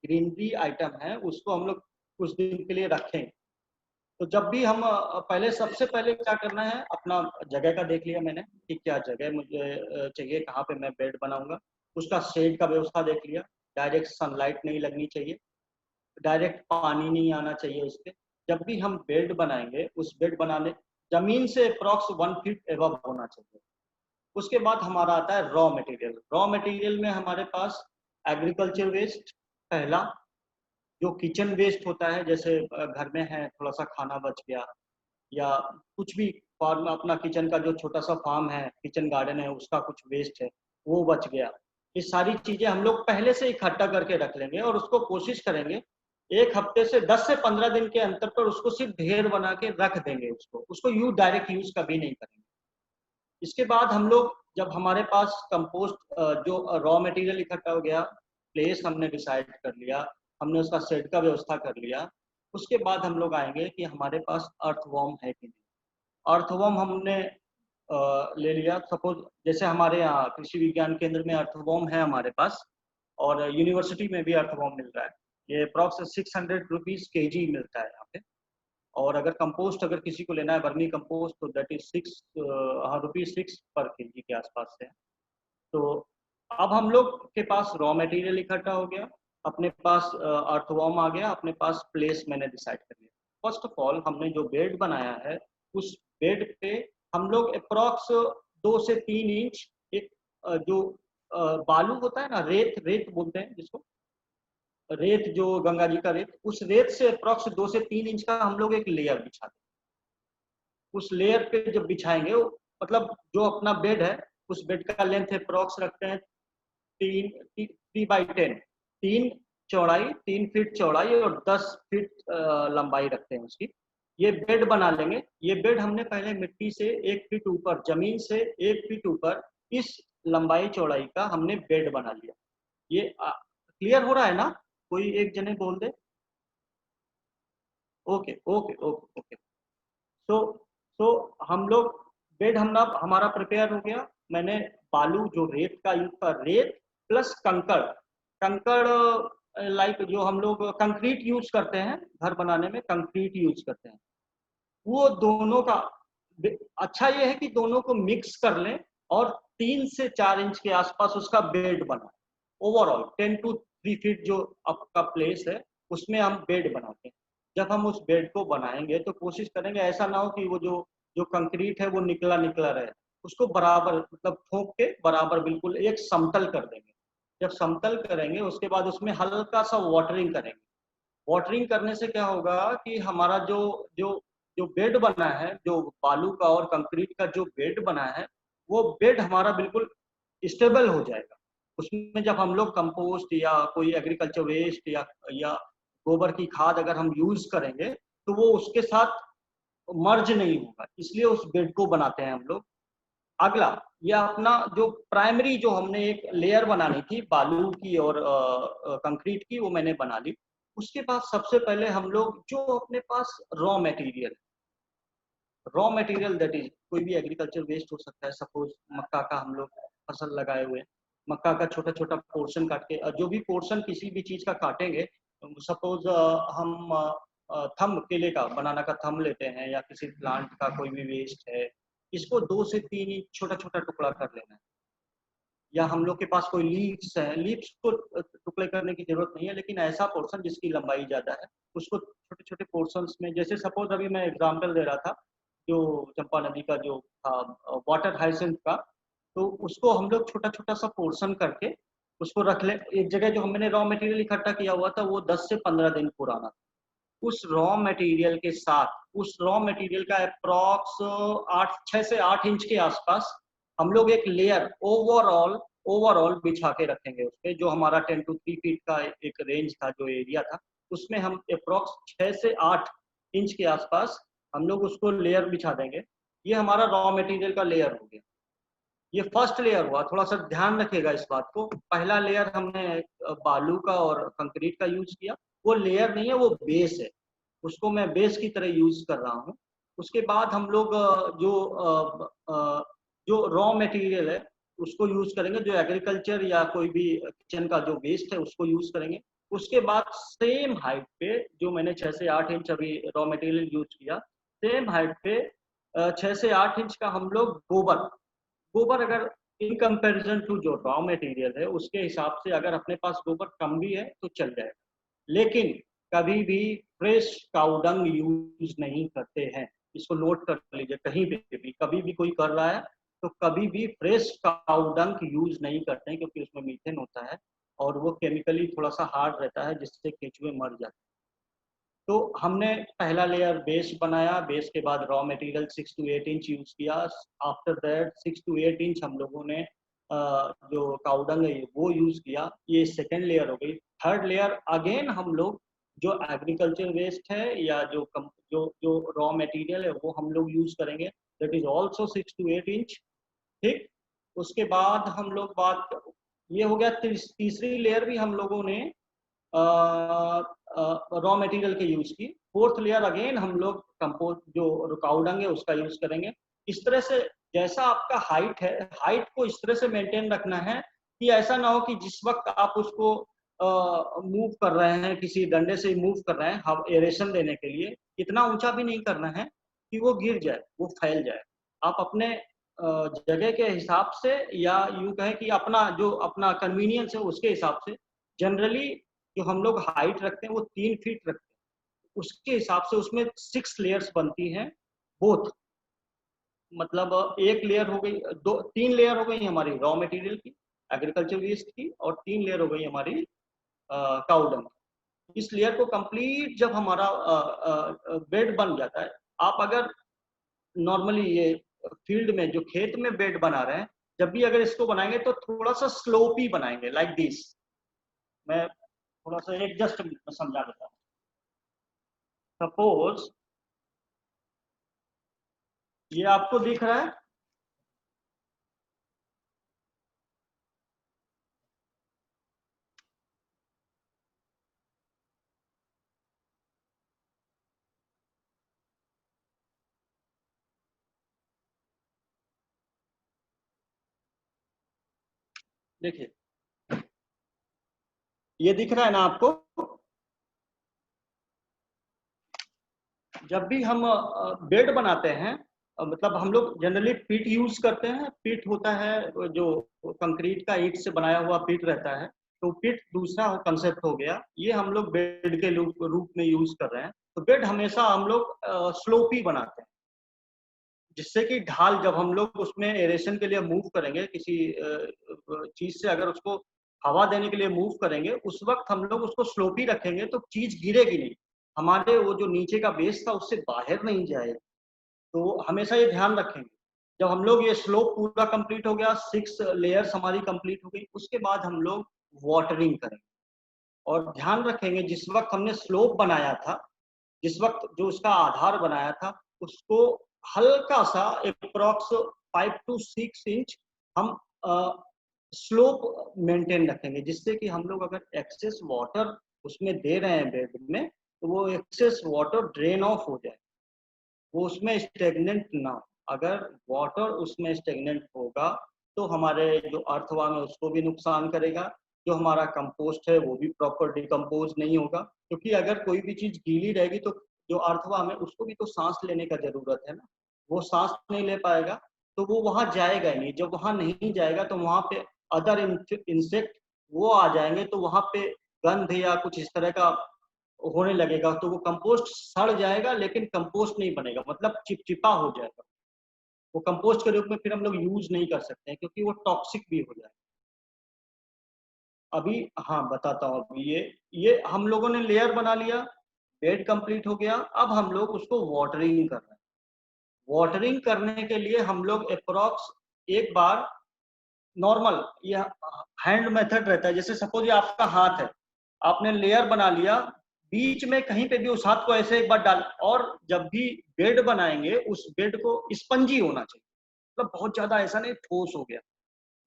ग्रीनरी आइटम है उसको हम लोग कुछ दिन के लिए रखें। तो जब भी हम पहले, सबसे पहले क्या करना है, अपना जगह का देख लिया मैंने कि क्या जगह मुझे चाहिए, कहाँ पे मैं बेड बनाऊंगा, उसका शेड का व्यवस्था देख लिया, डायरेक्ट सनलाइट नहीं लगनी चाहिए, डायरेक्ट पानी नहीं आना चाहिए उस पर। जब भी हम बेड बनाएंगे, उस बेड बनाने जमीन से अप्रॉक्स 1 फीट एबव होना चाहिए। उसके बाद हमारा आता है रॉ मटेरियल। रॉ मटेरियल में हमारे पास एग्रीकल्चर वेस्ट पहला, जो किचन वेस्ट होता है, जैसे घर में है थोड़ा सा खाना बच गया, या कुछ भी फार्म, अपना किचन का जो छोटा सा फार्म है, किचन गार्डन है, उसका कुछ वेस्ट है वो बच गया, ये सारी चीजें हम लोग पहले से इकट्ठा करके रख लेंगे और उसको कोशिश करेंगे 1 हफ्ते से 10 से 15 दिन के अंतर पर उसको सिर्फ ढेर बना के रख देंगे, उसको डायरेक्ट यूज कभी नहीं करेंगे। इसके बाद हम लोग, जब हमारे पास कंपोस्ट जो रॉ मटेरियल इकट्ठा हो गया, प्लेस हमने डिसाइड कर लिया, हमने उसका शेड का व्यवस्था कर लिया, उसके बाद हम लोग आएंगे कि हमारे पास अर्थवॉर्म है कि नहीं। अर्थवॉर्म हमने ले लिया, सपोज जैसे हमारे यहाँ कृषि विज्ञान केंद्र में अर्थवॉर्म है हमारे पास, और यूनिवर्सिटी में भी अर्थवॉर्म मिल रहा है। ये अप्रॉक्स 600 रुपीज kg मिलता है यहाँ पे। और अगर कंपोस्ट अगर किसी को लेना है वर्मी कंपोस्ट तो दैट इज ₹6 पर kg के आसपास से। तो अब हम लोग के पास रॉ मटेरियल इकट्ठा हो गया, अपने पास अर्थवॉर्म आ गया, अपने पास प्लेस मैंने डिसाइड कर लिया। फर्स्ट ऑफ ऑल हमने जो बेड बनाया है उस बेड पे हम लोग अप्रॉक्स 2 से 3 इंच एक जो बालू होता है ना, रेत रेत बोलते हैं जिसको, रेत जो गंगा जी का रेत, उस रेत से अप्रॉक्स 2 से 3 इंच का हम लोग एक लेयर बिछाते हैं। उस लेयर पे जब बिछाएंगे मतलब जो अपना बेड है उस बेड का लेंथ अप्रॉक्स रखते हैं 3x10, 3 चौड़ाई, 3 फीट चौड़ाई और 10 फीट लंबाई रखते हैं उसकी। ये बेड बना लेंगे। ये बेड हमने पहले मिट्टी से 1 फीट ऊपर, जमीन से 1 फीट ऊपर इस लंबाई चौड़ाई का हमने बेड बना लिया। ये क्लियर हो रहा है ना? कोई एक जने बोल दे। Okay okay okay okay. तो हम लोग बेड हमारा प्रिपेयर हो गया। मैंने बालू जो रेत का यूज था, रेत प्लस कंकड़ लाइक जो हम लोग कंक्रीट यूज करते हैं घर बनाने में, कंक्रीट यूज करते हैं, वो दोनों का अच्छा ये है कि दोनों को मिक्स कर लें और 3 से 4 इंच के आसपास उसका बेड बनाए। ओवरऑल 10 to 3 फीट जो आपका प्लेस है उसमें हम बेड बनाते हैं। जब हम उस बेड को बनाएंगे तो कोशिश करेंगे ऐसा ना हो कि वो जो कंक्रीट है वो निकला निकला रहे, उसको बराबर मतलब ठोक के बराबर बिल्कुल एक समतल कर देंगे। जब समतल करेंगे उसके बाद उसमें हल्का सा वाटरिंग करेंगे। वाटरिंग करने से क्या होगा कि हमारा जो जो जो बेड बना है, जो बालू का और कंक्रीट का जो बेड बना है, वो बेड हमारा बिल्कुल स्टेबल हो जाएगा। उसमें जब हम लोग कंपोस्ट या कोई एग्रीकल्चर वेस्ट या गोबर की खाद अगर हम यूज करेंगे तो वो उसके साथ मर्ज नहीं होगा, इसलिए उस बेड को बनाते हैं हम लोग। अगला ये अपना जो प्राइमरी जो हमने एक लेयर बनानी थी बालू की और कंक्रीट की, वो मैंने बना ली। उसके बाद सबसे पहले हम लोग जो अपने पास रॉ मटेरियल दैट इज कोई भी एग्रीकल्चर वेस्ट हो सकता है। सपोज मक्का का हम लोग फसल लगाए हुए, मक्का का छोटा छोटा पोर्शन काट के, जो भी पोर्शन किसी भी चीज का काटेंगे, सपोज हम थंब केले का, बनाना का थंब लेते हैं या किसी प्लांट का कोई भी वेस्ट है, इसको 2 से 3 इंच छोटा छोटा टुकड़ा कर लेना है। या हम लोग के पास कोई लीव्स है, लीव्स को टुकड़े करने की जरूरत नहीं है, लेकिन ऐसा पोर्शन जिसकी लंबाई ज्यादा है उसको छोटे छोटे पोर्शंस में, जैसे सपोज अभी मैं एग्जांपल दे रहा था जो चंपा नदी का जो था वाटर हाइसिंथ का, तो उसको हम लोग छोटा छोटा सा पोर्शन करके उसको रख ले एक जगह। जो हमने रॉ मटेरियल इकट्ठा किया हुआ था वो 10 से 15 दिन पुराना था। उस रॉ मटेरियल के साथ, उस रॉ मटेरियल का अप्रॉक्स 6 से 8 इंच के आसपास हम लोग एक लेयर ओवरऑल बिछा के रखेंगे उस पे। जो हमारा 10 to 3 फीट का एक रेंज था, जो एरिया था, उसमें हम अप्रॉक्स 6 से 8 इंच के आसपास हम लोग उसको लेयर बिछा देंगे। ये हमारा रॉ मटेरियल का लेयर हो गया। ये फर्स्ट लेयर हुआ। थोड़ा सा ध्यान रखिएगा इस बात को। पहला लेयर हमने बालू का और कंक्रीट का यूज किया, वो लेयर नहीं है, वो बेस है। उसको मैं बेस की तरह यूज कर रहा हूँ। उसके बाद हम लोग जो रॉ मटेरियल है उसको यूज करेंगे, जो एग्रीकल्चर या कोई भी किचन का जो वेस्ट है उसको यूज करेंगे। उसके बाद सेम हाइट पे, जो मैंने 6 से 8 इंच अभी रॉ मटेरियल यूज किया, सेम हाइट पे 6 से 8 इंच का हम लोग गोबर अगर इन कंपैरिजन टू जो रॉ मटेरियल है उसके हिसाब से अगर अपने पास गोबर कम भी है तो चल जाएगा, लेकिन कभी भी फ्रेश काउडंग यूज नहीं करते हैं। इसको नोट कर लीजिए, कहीं भी कभी भी कोई कर रहा है तो कभी भी फ्रेश काउडंग यूज नहीं करते हैं, क्योंकि उसमें मीथेन होता है और वो केमिकली थोड़ा सा हार्ड रहता है जिससे केंचुए मर जाते हैं। तो हमने पहला लेयर बेस बनाया, बेस के बाद raw material 6 to 8 inch use किया। आफ्टर दैट 6 to 8 इंच हम लोगों ने जो काउडंग है वो यूज किया। ये सेकेंड लेयर हो गई। थर्ड लेयर अगेन हम लोग जो एग्रीकल्चर वेस्ट है या जो रॉ मटेरियल है वो हम लोग यूज करेंगे, that is also 6 to 8 inch. ठीक, उसके बाद हम लोग बात, ये हो गया तीसरी लेयर भी हम लोगों ने रॉ मटेरियल के यूज की। फोर्थ लेयर अगेन हम लोग कंपोस्ट जो काउडंग है उसका यूज करेंगे। इस तरह से जैसा आपका हाइट है, हाइट को इस तरह से मेंटेन रखना है कि ऐसा ना हो कि जिस वक्त आप उसको मूव कर रहे हैं, किसी डंडे से मूव कर रहे हैं, हम एरेशन देने के लिए इतना ऊंचा भी नहीं करना है कि वो गिर जाए, वो फैल जाए। आप अपने जगह के हिसाब से, या यूं कहें कि अपना कन्वीनियंस है उसके हिसाब से, जनरली जो हम लोग हाइट रखते हैं वो 3 फीट रखते हैं, उसके हिसाब से उसमें 6 लेयर्स बनती हैं, बोथ मतलब एक लेयर हो गई, 3 लेयर हो गई हमारी रॉ मटेरियल की, एग्रीकल्चर वेस्ट की, और 3 लेयर हो गई हमारी काउ डंग। इस लेयर को कंप्लीट जब हमारा बेड बन जाता है, आप अगर नॉर्मली ये फील्ड में जो खेत में बेड बना रहे हैं, जब भी अगर इसको बनाएंगे तो थोड़ा सा स्लोपी बनाएंगे, लाइक दिस। मैं थोड़ा सा एक जस्ट समझा देता हूँ। सपोज ये आपको दिख रहा है, देखिए ये दिख रहा है ना आपको। जब भी हम बेड बनाते हैं, मतलब हम लोग जनरली पीट यूज करते हैं। पीट होता है जो कंक्रीट का ईंट से बनाया हुआ पीट रहता है, तो पीट दूसरा कंसेप्ट हो गया। ये हम लोग बेड के रूप में यूज कर रहे हैं। तो बेड हमेशा हम लोग स्लोपी बनाते हैं, जिससे कि ढाल जब हम लोग उसमें एरेशन के लिए मूव करेंगे, किसी चीज से अगर उसको हवा देने के लिए मूव करेंगे, उस वक्त हम लोग उसको स्लोपी रखेंगे तो चीज गिरेगी नहीं, हमारे वो जो नीचे का बेस था उससे बाहर नहीं जाएगा। तो हमेशा ये ध्यान रखेंगे। जब हम लोग ये स्लोप पूरा कंप्लीट हो गया, 6 लेयर्स हमारी कंप्लीट हो गई, उसके बाद हम लोग वाटरिंग करेंगे। और ध्यान रखेंगे जिस वक्त हमने स्लोप बनाया था, जिस वक्त जो उसका आधार बनाया था, उसको हल्का सा अप्रॉक्स 5 to 6 इंच हम स्लोप मेंटेन रखेंगे, जिससे कि हम लोग अगर एक्सेस वाटर उसमें दे रहे हैं बेड में, तो वो एक्सेस वाटर ड्रेन ऑफ हो जाए, वो उसमें स्टेगनेंट ना हो। अगर वाटर उसमें स्टेगनेंट होगा तो हमारे जो अर्थवाम है उसको भी नुकसान करेगा, जो हमारा कंपोस्ट है वो भी प्रॉपर डिकम्पोज नहीं होगा। क्योंकि अगर कोई भी चीज गीली रहेगी तो जो अर्थवाम है उसको भी तो सांस लेने का जरूरत है ना, वो सांस नहीं ले पाएगा तो वो वहां जाएगा ही नहीं। जब वहां नहीं जाएगा तो वहां पे अदर इंसेक्ट वो आ जाएंगे, तो वहां पे गंध या कुछ इस तरह का होने लगेगा, तो वो कंपोस्ट सड़ जाएगा लेकिन कंपोस्ट नहीं बनेगा, मतलब चिपचिपा हो जाएगा। वो कंपोस्ट के रूप में फिर हम लोग यूज नहीं कर सकते हैं, क्योंकि वो टॉक्सिक भी हो जाएगा। अभी हाँ बताता हूँ। अभी ये हम लोगों ने लेयर बना लिया, बेड कंप्लीट हो गया। अब हम लोग उसको वाटरिंग कर रहे हैं। वाटरिंग करने के लिए हम लोग अप्रोक्स एक बार नॉर्मल ये हैंड मेथड रहता है। जैसे सपोज ये आपका हाथ है, आपने लेयर बना लिया, बीच में कहीं पे भी उस हाथ को ऐसे एक बार डाल, और जब भी बेड बनाएंगे उस बेड को स्पंजी होना चाहिए, मतलब बहुत ज्यादा ऐसा नहीं ठोस हो गया,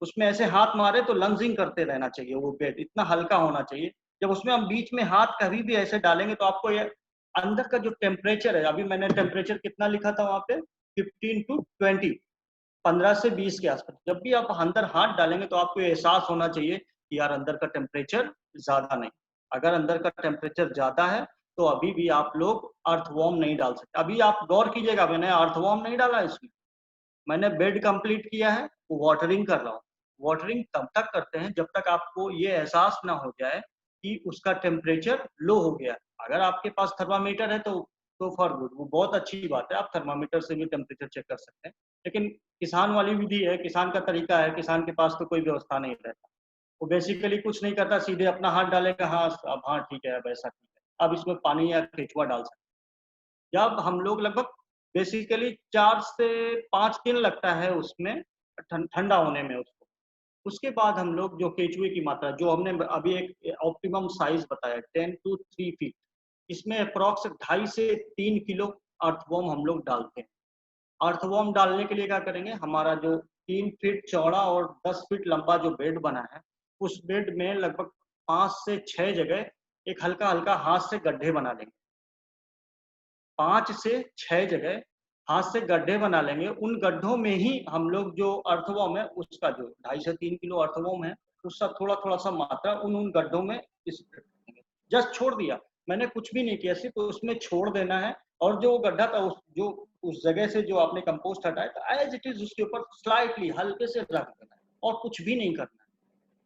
उसमें ऐसे हाथ मारे तो लंजिंग करते रहना चाहिए, वो बेड इतना हल्का होना चाहिए। जब उसमें हम बीच में हाथ कभी भी ऐसे डालेंगे तो आपको ये अंदर का जो टेम्परेचर है, अभी मैंने टेम्परेचर कितना लिखा था वहां पे 15 to 20, 15 से 20 के आसपास। जब भी आप अंदर हाथ डालेंगे तो आपको एहसास होना चाहिए कि यार अंदर का टेम्परेचर ज्यादा नहीं। अगर अंदर का टेम्परेचर ज्यादा है तो अभी भी आप लोग अर्थवॉर्म नहीं डाल सकते। अभी आप गौर कीजिएगा, मैंने अर्थवॉर्म नहीं डाला इसमें, मैंने बेड कंप्लीट किया है, वाटरिंग कर रहा हूँ। वाटरिंग तब तक करते हैं जब तक आपको ये एहसास ना हो जाए कि उसका टेम्परेचर लो हो गया। अगर आपके पास थर्मामीटर है तो फॉर गुड, वो बहुत अच्छी बात है, आप थर्मामीटर से भी टेम्परेचर चेक कर सकते हैं। लेकिन किसान वाली विधि है, किसान का तरीका है, किसान के पास तो कोई व्यवस्था नहीं रहता, वो बेसिकली कुछ नहीं करता, सीधे अपना हाथ डालेगा, हाँ अब हाँ ठीक है, अब ऐसा ठीक है, अब इसमें पानी या केचुआ डाल सकते हैं। जब हम लोग लगभग बेसिकली 4 से 5 दिन लगता है उसमें ठंडा होने में उसको। उसके बाद हम लोग जो केचुए की मात्रा, जो हमने अभी एक ऑप्टिमम साइज बताया 10 to 3 फीट, इसमें अप्रॉक्स 2.5 से 3 किलो अर्थवॉर्म हम लोग डालते हैं। अर्थवॉर्म डालने के लिए क्या करेंगे, हमारा जो 3 फीट चौड़ा और 10 फीट लंबा जो बेड बना है, उस बेड में लगभग 5 से 6 जगह एक हल्का हल्का हाथ से गड्ढे बना लेंगे। 5 से 6 जगह हाथ से गड्ढे बना लेंगे। उन गड्ढों में ही हम लोग जो अर्थवॉर्म है उसका जो 2.5 से 3 किलो अर्थवॉर्म है उसका थोड़ा थोड़ा सा मात्रा उन गड्ढों में जस्ट छोड़ दिया, मैंने कुछ भी नहीं किया, सिर्फ उसमें छोड़ देना है। और जो गड्ढा था उस जगह से जो आपने कंपोस्ट हटाया था एज इट इज उसके ऊपर स्लाइटली हल्के से रख देना है और कुछ भी नहीं करना है।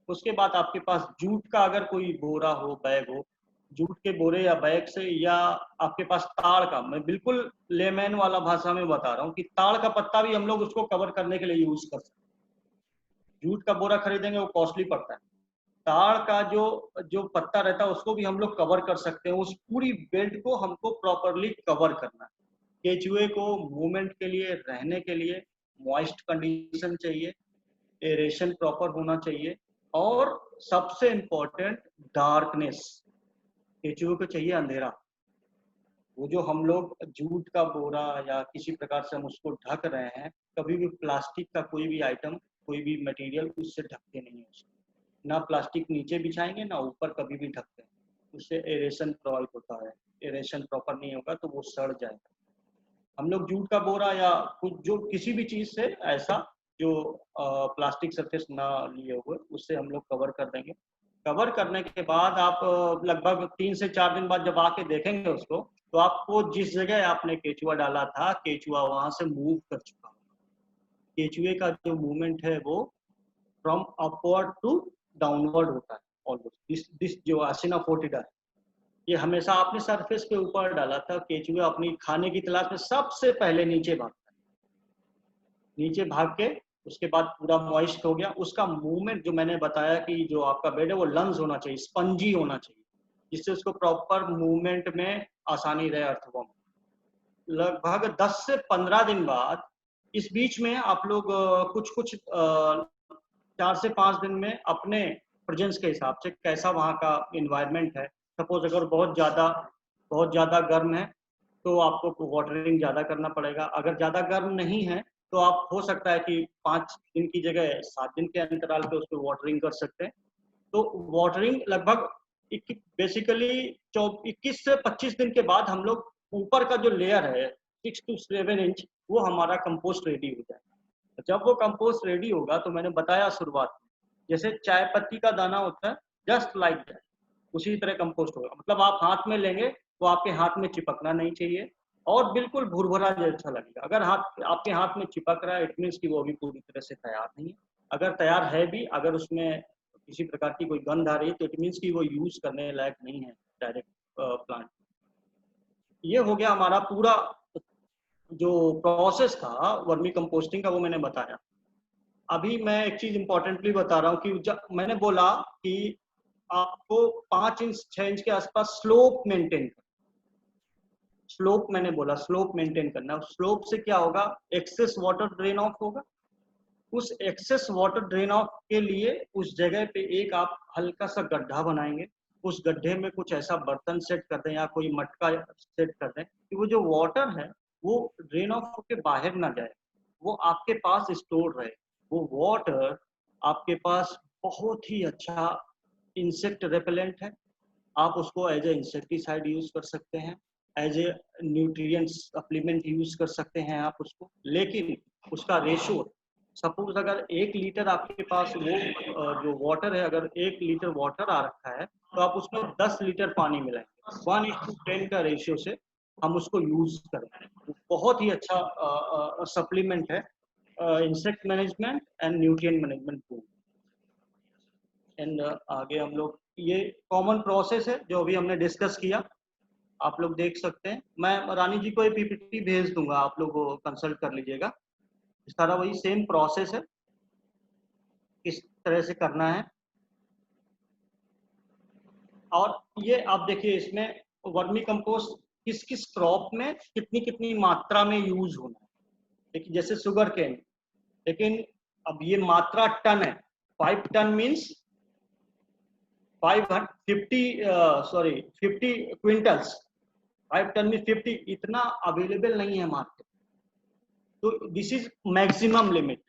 उसके बाद आपके पास जूट का अगर कोई बोरा हो, बैग हो, जूट के बोरे या बैग से, या आपके पास ताड़ का, मैं बिल्कुल लेमैन वाला भाषा में बता रहा हूँ कि ताड़ का पत्ता भी हम लोग उसको कवर करने के लिए यूज कर सकते हैं। जूट का बोरा खरीदेंगे वो कॉस्टली पड़ता है, ताड़ का जो पत्ता रहता है उसको भी हम लोग कवर कर सकते हैं। उस पूरी बेल्ट को हमको प्रॉपरली कवर करना है। केचुए को मूवमेंट के लिए, रहने के लिए मॉइस्ट कंडीशन चाहिए, एरेशन प्रॉपर होना चाहिए, और सबसे इम्पोर्टेंट डार्कनेस। केचुए को चाहिए अंधेरा। वो जो हम लोग जूट का बोरा या किसी प्रकार से हम उसको ढक रहे हैं, कभी भी प्लास्टिक का कोई भी आइटम, कोई भी मटेरियल उससे ढकते नहीं है उसको। ना प्लास्टिक नीचे बिछाएंगे ना ऊपर कभी भी ढकते हैं, उससे एरेशन प्रॉब्लम होता है। एरेशन प्रॉपर नहीं होगा तो वो सड़ जाएगा। हम लोग जूट का बोरा या कुछ जो किसी भी चीज से ऐसा जो प्लास्टिक सरफेस ना लिए हुए उससे हम लोग कवर कर देंगे। कवर करने के बाद आप लगभग 3 से 4 दिन बाद जब आके देखेंगे उसको, तो आपको जिस जगह आपने केचुआ डाला था, केचुआ वहां से मूव कर चुका होगा। केचुए का जो मूवमेंट है वो फ्रॉम अपवर्ड टू डाउनवर्ड होता है ऑलमोस्ट। दिस जो आसिना फोर्टिडा है, ये हमेशा आपने सरफेस के ऊपर डाला था। केचुआ अपनी खाने की तलाश में सबसे पहले नीचे भागता है। नीचे भाग के उसके बाद पूरा मॉइस्ट हो गया, उसका मूवमेंट जो मैंने बताया कि जो आपका बेड है वो लंग्स होना चाहिए, स्पंजी होना चाहिए, जिससे उसको प्रॉपर मूवमेंट में आसानी रहे अर्थवॉर्म। लगभग 10 से 15 दिन बाद, इस बीच में आप लोग कुछ 4 से 5 दिन में अपने प्रेजेंस के हिसाब से कैसा वहाँ का इन्वायरमेंट है, सपोज अगर बहुत ज़्यादा गर्म है तो आपको वाटरिंग ज़्यादा करना पड़ेगा। अगर ज़्यादा गर्म नहीं है तो आप हो सकता है कि 5 दिन की जगह 7 दिन के अंतराल पे उसको वाटरिंग कर सकते हैं। तो वाटरिंग लगभग बेसिकली 21 से 25 दिन के बाद हम लोग ऊपर का जो लेयर है 6 to 7 इंच, वो हमारा कंपोस्ट रेडी हो जाएगा। जब वो कंपोस्ट रेडी होगा तो मैंने बताया शुरुआत में, जैसे चाय पत्ती का दाना होता है, जस्ट लाइक दैट, उसी तरह कंपोस्ट होगा। मतलब आप हाथ में लेंगे तो आपके हाथ में चिपकना नहीं चाहिए और बिल्कुल भुरभुरा जैसा लगेगा। अगर आपके हाथ में चिपक रहा है, इट मीन्स कि वो अभी पूरी तरह से तैयार नहीं है। अगर तैयार है भी, अगर उसमें किसी प्रकार की कोई गंध आ रही है तो इट मीन्स कि वो यूज करने लायक नहीं है डायरेक्ट प्लांट। ये हो गया हमारा पूरा जो प्रोसेस था वर्मी कंपोस्टिंग का, वो मैंने बताया। अभी मैं एक चीज इंपॉर्टेंटली बता रहा हूँ कि मैंने बोला कि आपको 5 इंच 6 इंच के आसपास स्लोप मेंटेन करना। स्लोप मैंने बोला, स्लोप मेंटेन करना। स्लोप से क्या होगा, एक्सेस वाटर ड्रेन ऑफ होगा। उस एक्सेस वाटर ड्रेन ऑफ के लिए उस जगह पे एक आप हल्का सा गड्ढा बनाएंगे। उस गड्ढे में कुछ ऐसा बर्तन सेट कर दें या कोई मटका सेट कर दें कि वो जो वाटर है वो ड्रेन ऑफ होकर बाहर ना जाए, वो आपके पास स्टोर रहे। वो वाटर आपके पास बहुत ही अच्छा इंसेक्ट रेपेलेंट है। आप उसको एज ए इंसेक्टिसाइड यूज कर सकते हैं, as a nutrient supplement use कर सकते हैं आप उसको। लेकिन उसका रेशो, सपोज अगर 1 लीटर आपके पास वो जो वाटर है, अगर 1 लीटर वाटर आ रखा है तो आप उसमें 10 लीटर पानी मिलाएंगे। 1:10 का रेशियो से हम उसको यूज करें। बहुत ही अच्छा सप्लीमेंट है, insect management and nutrient management tool. And आगे हम लोग, ये कॉमन प्रोसेस है जो अभी हमने डिस्कस किया, आप लोग देख सकते हैं। मैं रानी जी को ये पीपीटी भेज दूंगा, आप लोग कंसल्ट कर लीजिएगा। इस तरह वही सेम प्रोसेस है, किस तरह से करना है। और ये आप देखिए इसमें वर्मी कंपोस्ट किस किस क्रॉप में कितनी कितनी मात्रा में यूज होना है। देखिए जैसे शुगर केन, लेकिन अब ये मात्रा टन है, 5 टन मीन्स 50 क्विंटल्स। 5 टन में 50, इतना अवेलेबल नहीं है मार्केट। तो this is maximum limit.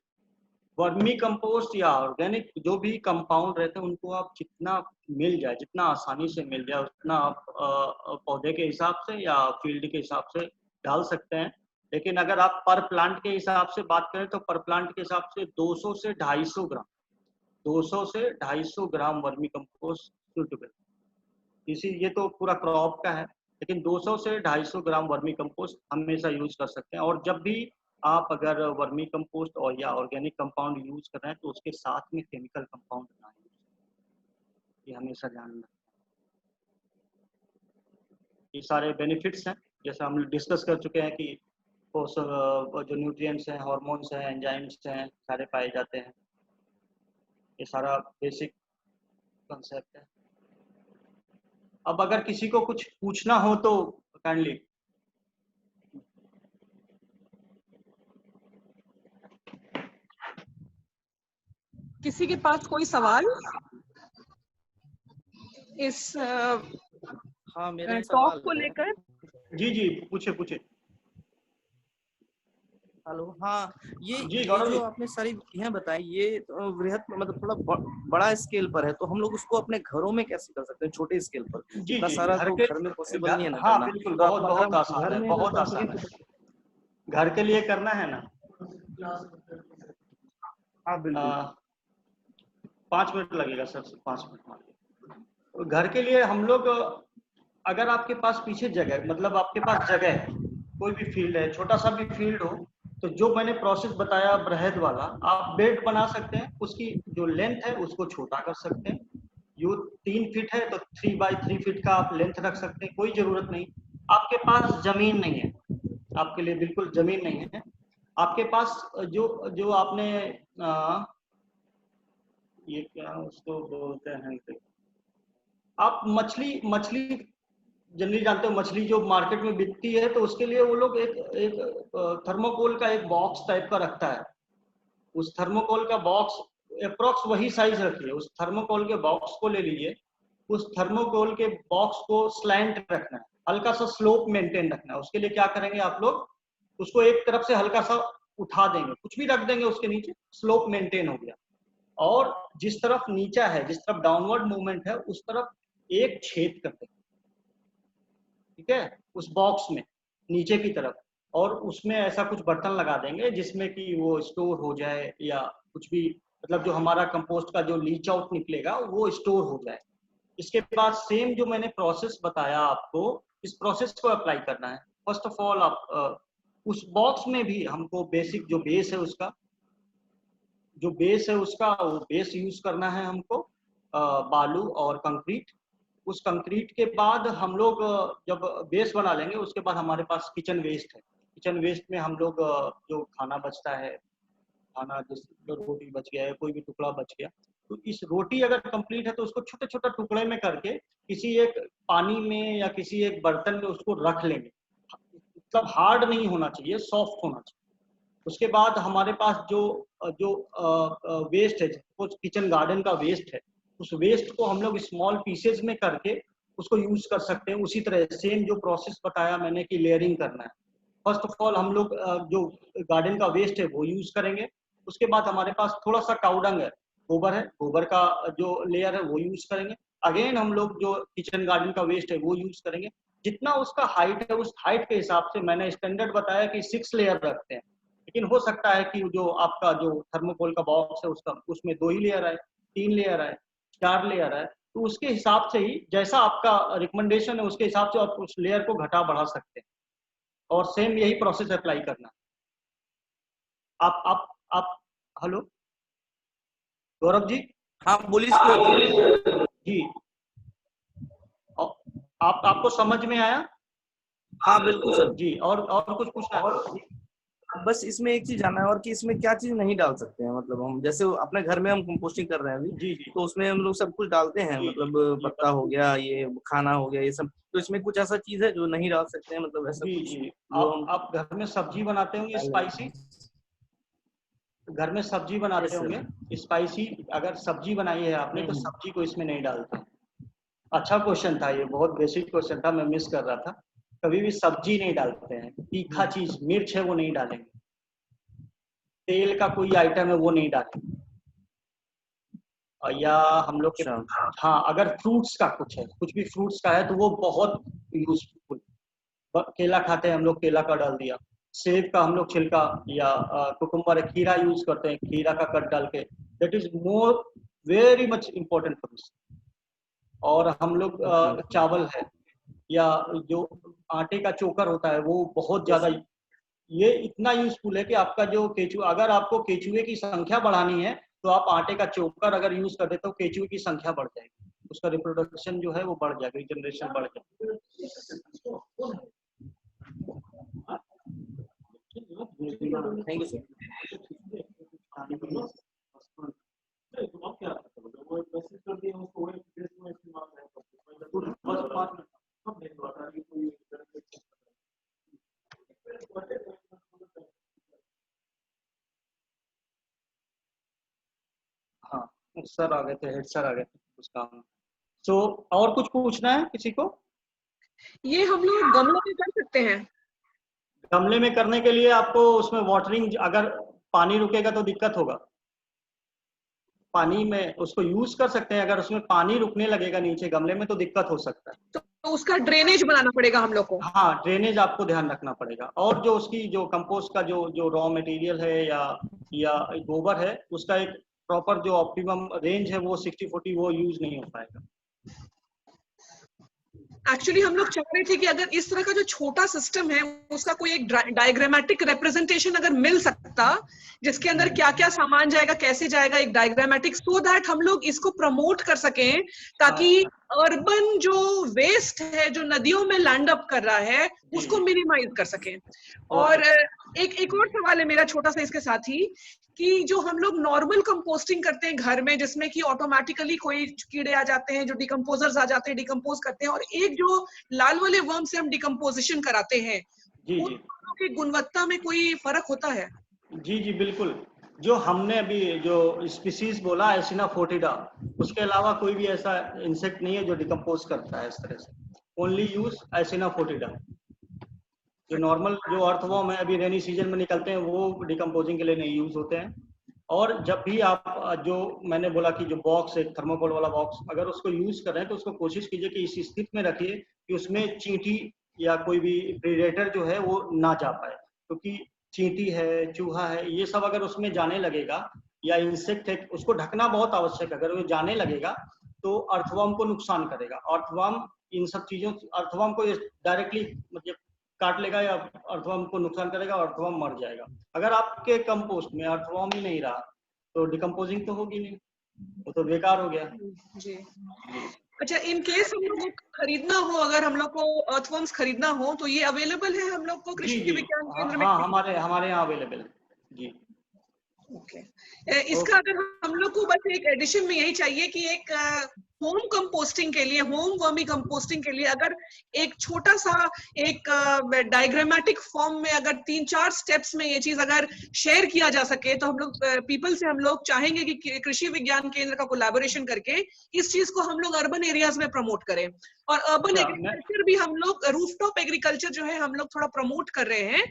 Vermi compost या ऑर्गेनिक जो भी कंपाउंड रहते हैं उनको आप जितना मिल जाए, जितना आसानी से मिल जाए, उतना आप पौधे के हिसाब से या फील्ड के हिसाब से डाल सकते हैं। लेकिन अगर आप पर प्लांट के हिसाब से बात करें तो पर प्लांट के हिसाब से 200 से 250 ग्राम 200 से 250 ग्राम वर्मी कंपोस्ट सूटेबल। ये तो पूरा क्रॉप का है, लेकिन 200 से 250 ग्राम वर्मी कंपोस्ट हमेशा यूज कर सकते हैं। और जब भी आप अगर वर्मी कंपोस्ट और या ऑर्गेनिक कंपाउंड यूज कर रहे हैं तो उसके साथ में केमिकल कंपाउंड ना यूज, ये हमेशा ध्यान रखना। ये सारे बेनिफिट्स हैं, जैसे हम डिस्कस कर चुके हैं कि जो न्यूट्रिएंट्स हैं, हार्मोन्स हैं, एंजाइम्स हैं, सारे पाए जाते हैं। ये सारा बेसिक कंसेप्ट है। अब अगर किसी को कुछ पूछना हो तो काइंडली। किसी के पास कोई सवाल इस हाँ मेरा टॉक को लेकर? जी जी पूछे पूछे। हेलो, हाँ ये गौरव जो जी। आपने सारी विधियां बताई, ये तो वृहत मतलब थोड़ा बड़ा स्केल पर है, तो हम लोग उसको अपने घरों में कैसे कर सकते हैं छोटे स्केल पर? जी इतना जी, सारा तो घर में पॉसिबल नहीं है ना हाँ करना। बिल्कुल, तो बहुत बहुत आसान घर है, में बहुत तो आसान है। घर के लिए करना है ना? हाँ बिल्कुल। 5 मिनट लगेगा सर, 5 मिनट मान। घर के लिए हम लोग, अगर आपके पास पीछे जगह, मतलब आपके पास जगह है, कोई भी फील्ड है, छोटा सा भी फील्ड हो, तो जो मैंने प्रोसेस बताया बृहद वाला, आप बेड बना सकते हैं। उसकी जो लेंथ है उसको छोटा कर सकते हैं। यो 3 फीट है तो 3 बाई 3 फीट का आप लेंथ रख सकते हैं, कोई जरूरत नहीं। आपके पास जमीन नहीं है, आपके लिए बिल्कुल जमीन नहीं है। आपके पास जो जो आपने ये क्या उसको बोलते हैं, आप मछली जनरली जानते हो, मछली जो मार्केट में बिकती है, तो उसके लिए वो लोग एक थर्मोकोल का एक बॉक्स टाइप का रखता है। उस थर्मोकोल का बॉक्स अप्रोक्स वही साइज रखिए, उस थर्मोकोल के बॉक्स को ले लीजिए। उस थर्मोकोल के बॉक्स को स्लैंट रखना है, हल्का सा स्लोप मेंटेन रखना है। उसके लिए क्या करेंगे आप लोग, उसको एक तरफ से हल्का सा उठा देंगे, कुछ भी रख देंगे उसके नीचे, स्लोप मेंटेन हो गया। और जिस तरफ नीचा है, जिस तरफ डाउनवर्ड मूवमेंट है, उस तरफ एक छेद कर देंगे, ठीक है, उस बॉक्स में नीचे की तरफ। और उसमें ऐसा कुछ बर्तन लगा देंगे जिसमें कि वो स्टोर हो जाए, या कुछ भी, मतलब जो हमारा कंपोस्ट का जो लीच आउट निकलेगा वो स्टोर हो जाए। इसके बाद सेम जो मैंने प्रोसेस बताया आपको, इस प्रोसेस को अप्लाई करना है। फर्स्ट ऑफ ऑल आप उस बॉक्स में भी हमको बेसिक जो बेस है उसका, वो बेस यूज करना है हमको, बालू और कंक्रीट। उस कंक्रीट के बाद हम लोग जब बेस बना लेंगे, उसके बाद हमारे पास किचन वेस्ट है। किचन वेस्ट में हम लोग जो खाना बचता है, खाना जैसे रोटी बच गया है, कोई भी टुकड़ा बच गया, तो इस रोटी अगर कंप्लीट है तो उसको छोटे छोटे टुकड़े में करके किसी एक पानी में या किसी एक बर्तन में उसको रख लेंगे। मतलब हार्ड नहीं होना चाहिए, सॉफ्ट होना चाहिए। उसके बाद हमारे पास जो जो वेस्ट है, किचन गार्डन का वेस्ट है, उस वेस्ट को हम लोग स्मॉल पीसेज में करके उसको यूज कर सकते हैं। उसी तरह सेम जो प्रोसेस बताया मैंने कि लेयरिंग करना है। फर्स्ट ऑफ ऑल हम लोग जो गार्डन का वेस्ट है वो यूज करेंगे। उसके बाद हमारे पास थोड़ा सा काउडंग है, गोबर है, गोबर का जो लेयर है वो यूज करेंगे। अगेन हम लोग जो किचन गार्डन का वेस्ट है वो यूज करेंगे। जितना उसका हाइट है, उस हाइट के हिसाब से मैंने स्टैंडर्ड बताया कि 6 लेयर रखते हैं, लेकिन हो सकता है कि जो आपका जो थर्मोकोल का बॉक्स है उसका उसमें 2 ही लेयर आए, 3 लेयर आए, 4 लेयर आए। तो उसके हिसाब से ही, जैसा आपका रिकमेंडेशन है उसके हिसाब से आप उस लेयर को घटा बढ़ा सकते हैं। और सेम यही प्रोसेस अप्लाई करना। आप हेलो गौरव जी। हाँ बोलिए जी, आपको समझ में आया? हाँ बिल्कुल सर जी। और कुछ पूछना है? बस इसमें एक चीज जानना है और कि इसमें क्या चीज नहीं डाल सकते हैं, मतलब हम जैसे अपने घर में हम कंपोस्टिंग कर रहे हैं अभी, जी जी तो उसमें हम लोग सब कुछ डालते हैं, जी, मतलब जी, पत्ता हो गया, ये खाना हो गया, ये सब, तो इसमें कुछ ऐसा चीज है जो नहीं डाल सकते हैं, मतलब ऐसा जी कुछ जी। जो हम आप घर में सब्जी बनाते होंगे स्पाइसी, घर में सब्जी बनाते होंगे स्पाइसी। अगर सब्जी बनाई है आपने तो सब्जी को इसमें नहीं डालते। अच्छा क्वेश्चन था ये, बहुत बेसिक क्वेश्चन था, मैं मिस कर रहा था। कभी भी सब्जी नहीं डालते हैं, तीखा चीज मिर्च है वो नहीं डालेंगे, तेल का कोई आइटम है वो नहीं डालेंगे। या हम लोग के, हाँ अगर फ्रूट्स का कुछ है, कुछ भी फ्रूट्स का है तो वो बहुत यूजफुल। केला खाते हैं हम लोग, केला का डाल दिया। सेब का हम लोग छिलका, या कुकुम्बर खीरा यूज करते हैं, खीरा का कट डाल के, that is more very much important for this. और हम लोग चावल है या जो आटे का चोकर होता है वो बहुत ज्यादा, ये इतना यूजफुल है कि आपका जो केचुआ, अगर आपको केचुए की संख्या बढ़ानी है तो आप आटे का चोकर अगर यूज कर देते हो, केचुए की संख्या बढ़ जाएगी, उसका रिप्रोडक्शन जो है वो बढ़ जाएगा, जनरेशन बढ़ जाएगी। Thank you sir. हाँ सर आ गए थे, हेड सर आ गए थे कुछ काम। तो और कुछ पूछना है किसी को? ये हम लोग गमलों में कर सकते हैं? गमले में करने के लिए आपको उसमें वाटरिंग, अगर पानी रुकेगा तो दिक्कत होगा। पानी में उसको यूज कर सकते हैं, अगर उसमें पानी रुकने लगेगा नीचे गमले में तो दिक्कत हो सकता है। तो उसका ड्रेनेज बनाना पड़ेगा हम लोग को। हाँ, ड्रेनेज आपको ध्यान रखना पड़ेगा। और जो उसकी जो कंपोस्ट का जो रॉ मटेरियल है या गोबर है, उसका एक प्रॉपर जो ऑप्टिमम रेंज है वो 60-40 वो यूज नहीं हो पाएगा। एक्चुअली हम लोग चाह रहे थे कि अगर इस तरह का जो छोटा सिस्टम है उसका कोई एक डायग्रामेटिक रिप्रेजेंटेशन अगर मिल सकता, जिसके अंदर क्या क्या सामान जाएगा, कैसे जाएगा, एक डायग्रामेटिक, सो दैट हम लोग इसको प्रमोट कर सकें, ताकि अर्बन जो वेस्ट है जो नदियों में लैंड अप कर रहा है उसको मिनिमाइज कर सकें। और एक और सवाल है मेरा छोटा सा इसके साथ ही, कि जो हम लोग नॉर्मल कंपोस्टिंग करते हैं घर में, जिसमें कि ऑटोमेटिकली कोई कीड़े आ जाते हैं, जो डिकम्पोजर्स आ जाते हैं, डिकम्पोज करते हैं, और एक जो लाल वाले वर्म से हम डिकम्पोजिशन कराते हैं, उन दोनों की गुणवत्ता में कोई फर्क होता है? जी जी बिल्कुल। जो हमने अभी जो स्पीसीज बोला एसिना फोर्टिडा, उसके अलावा कोई भी ऐसा इंसेक्ट नहीं है जो डिकम्पोज करता है इस तरह से। ओनली यूज एसिना फोर्टिडा। जो नॉर्मल जो अर्थवॉर्म है अभी रेनी सीजन में निकलते हैं वो डिकम्पोजिंग के लिए नहीं यूज होते हैं। और जब भी आप जो मैंने बोला कि जो बॉक्स है थर्मोकोल वाला बॉक्स, अगर उसको यूज कर रहे हैं तो उसको कोशिश कीजिए कि इस स्थिति में रखिए कि उसमें चींटी या कोई भी प्रीडेटर जो है वो ना जा पाए, क्योंकि चींटी है, चूहा है, ये सब अगर उसमें जाने लगेगा, या इंसेक्ट है, उसको ढकना बहुत आवश्यक है। अगर वो जाने लगेगा तो अर्थवॉर्म को नुकसान करेगा। अर्थवॉर्म इन सब चीजों, अर्थवॉर्म को डायरेक्टली मतलब काट लेगा या अर्थवॉर्म को नुकसान करेगा, अर्थवॉर्म मर जाएगा। अगर आपके कंपोस्ट में अर्थवॉर्म ही नहीं रहा तो डिकम्पोजिंग तो होगी नहीं, वो तो बेकार हो गया। जी। अच्छा, इन केस हम लोग को खरीदना हो, अगर हम लोग को अर्थवॉर्म्स खरीदना हो तो ये अवेलेबल है हम लोग को कृषि विज्ञान केंद्र में? हाँ, हमारे यहाँ अवेलेबल है जी। ओके। इसका अगर हम लोग को बस एक एडिशन में यही चाहिए कि एक होम कंपोस्टिंग के लिए, होम वर्मी कंपोस्टिंग के लिए अगर एक छोटा सा एक डायग्रामेटिक फॉर्म में अगर 3-4 स्टेप्स में ये चीज अगर शेयर किया जा सके, तो हम लोग पीपल से हम लोग चाहेंगे कि कृषि विज्ञान केंद्र का कोलैबोरेशन करके इस चीज को हम लोग अर्बन एरियाज में प्रमोट करें। और अर्बन एग्रीकल्चर भी हम लोग, रूफटॉप एग्रीकल्चर जो है हम लोग थोड़ा प्रमोट कर रहे हैं,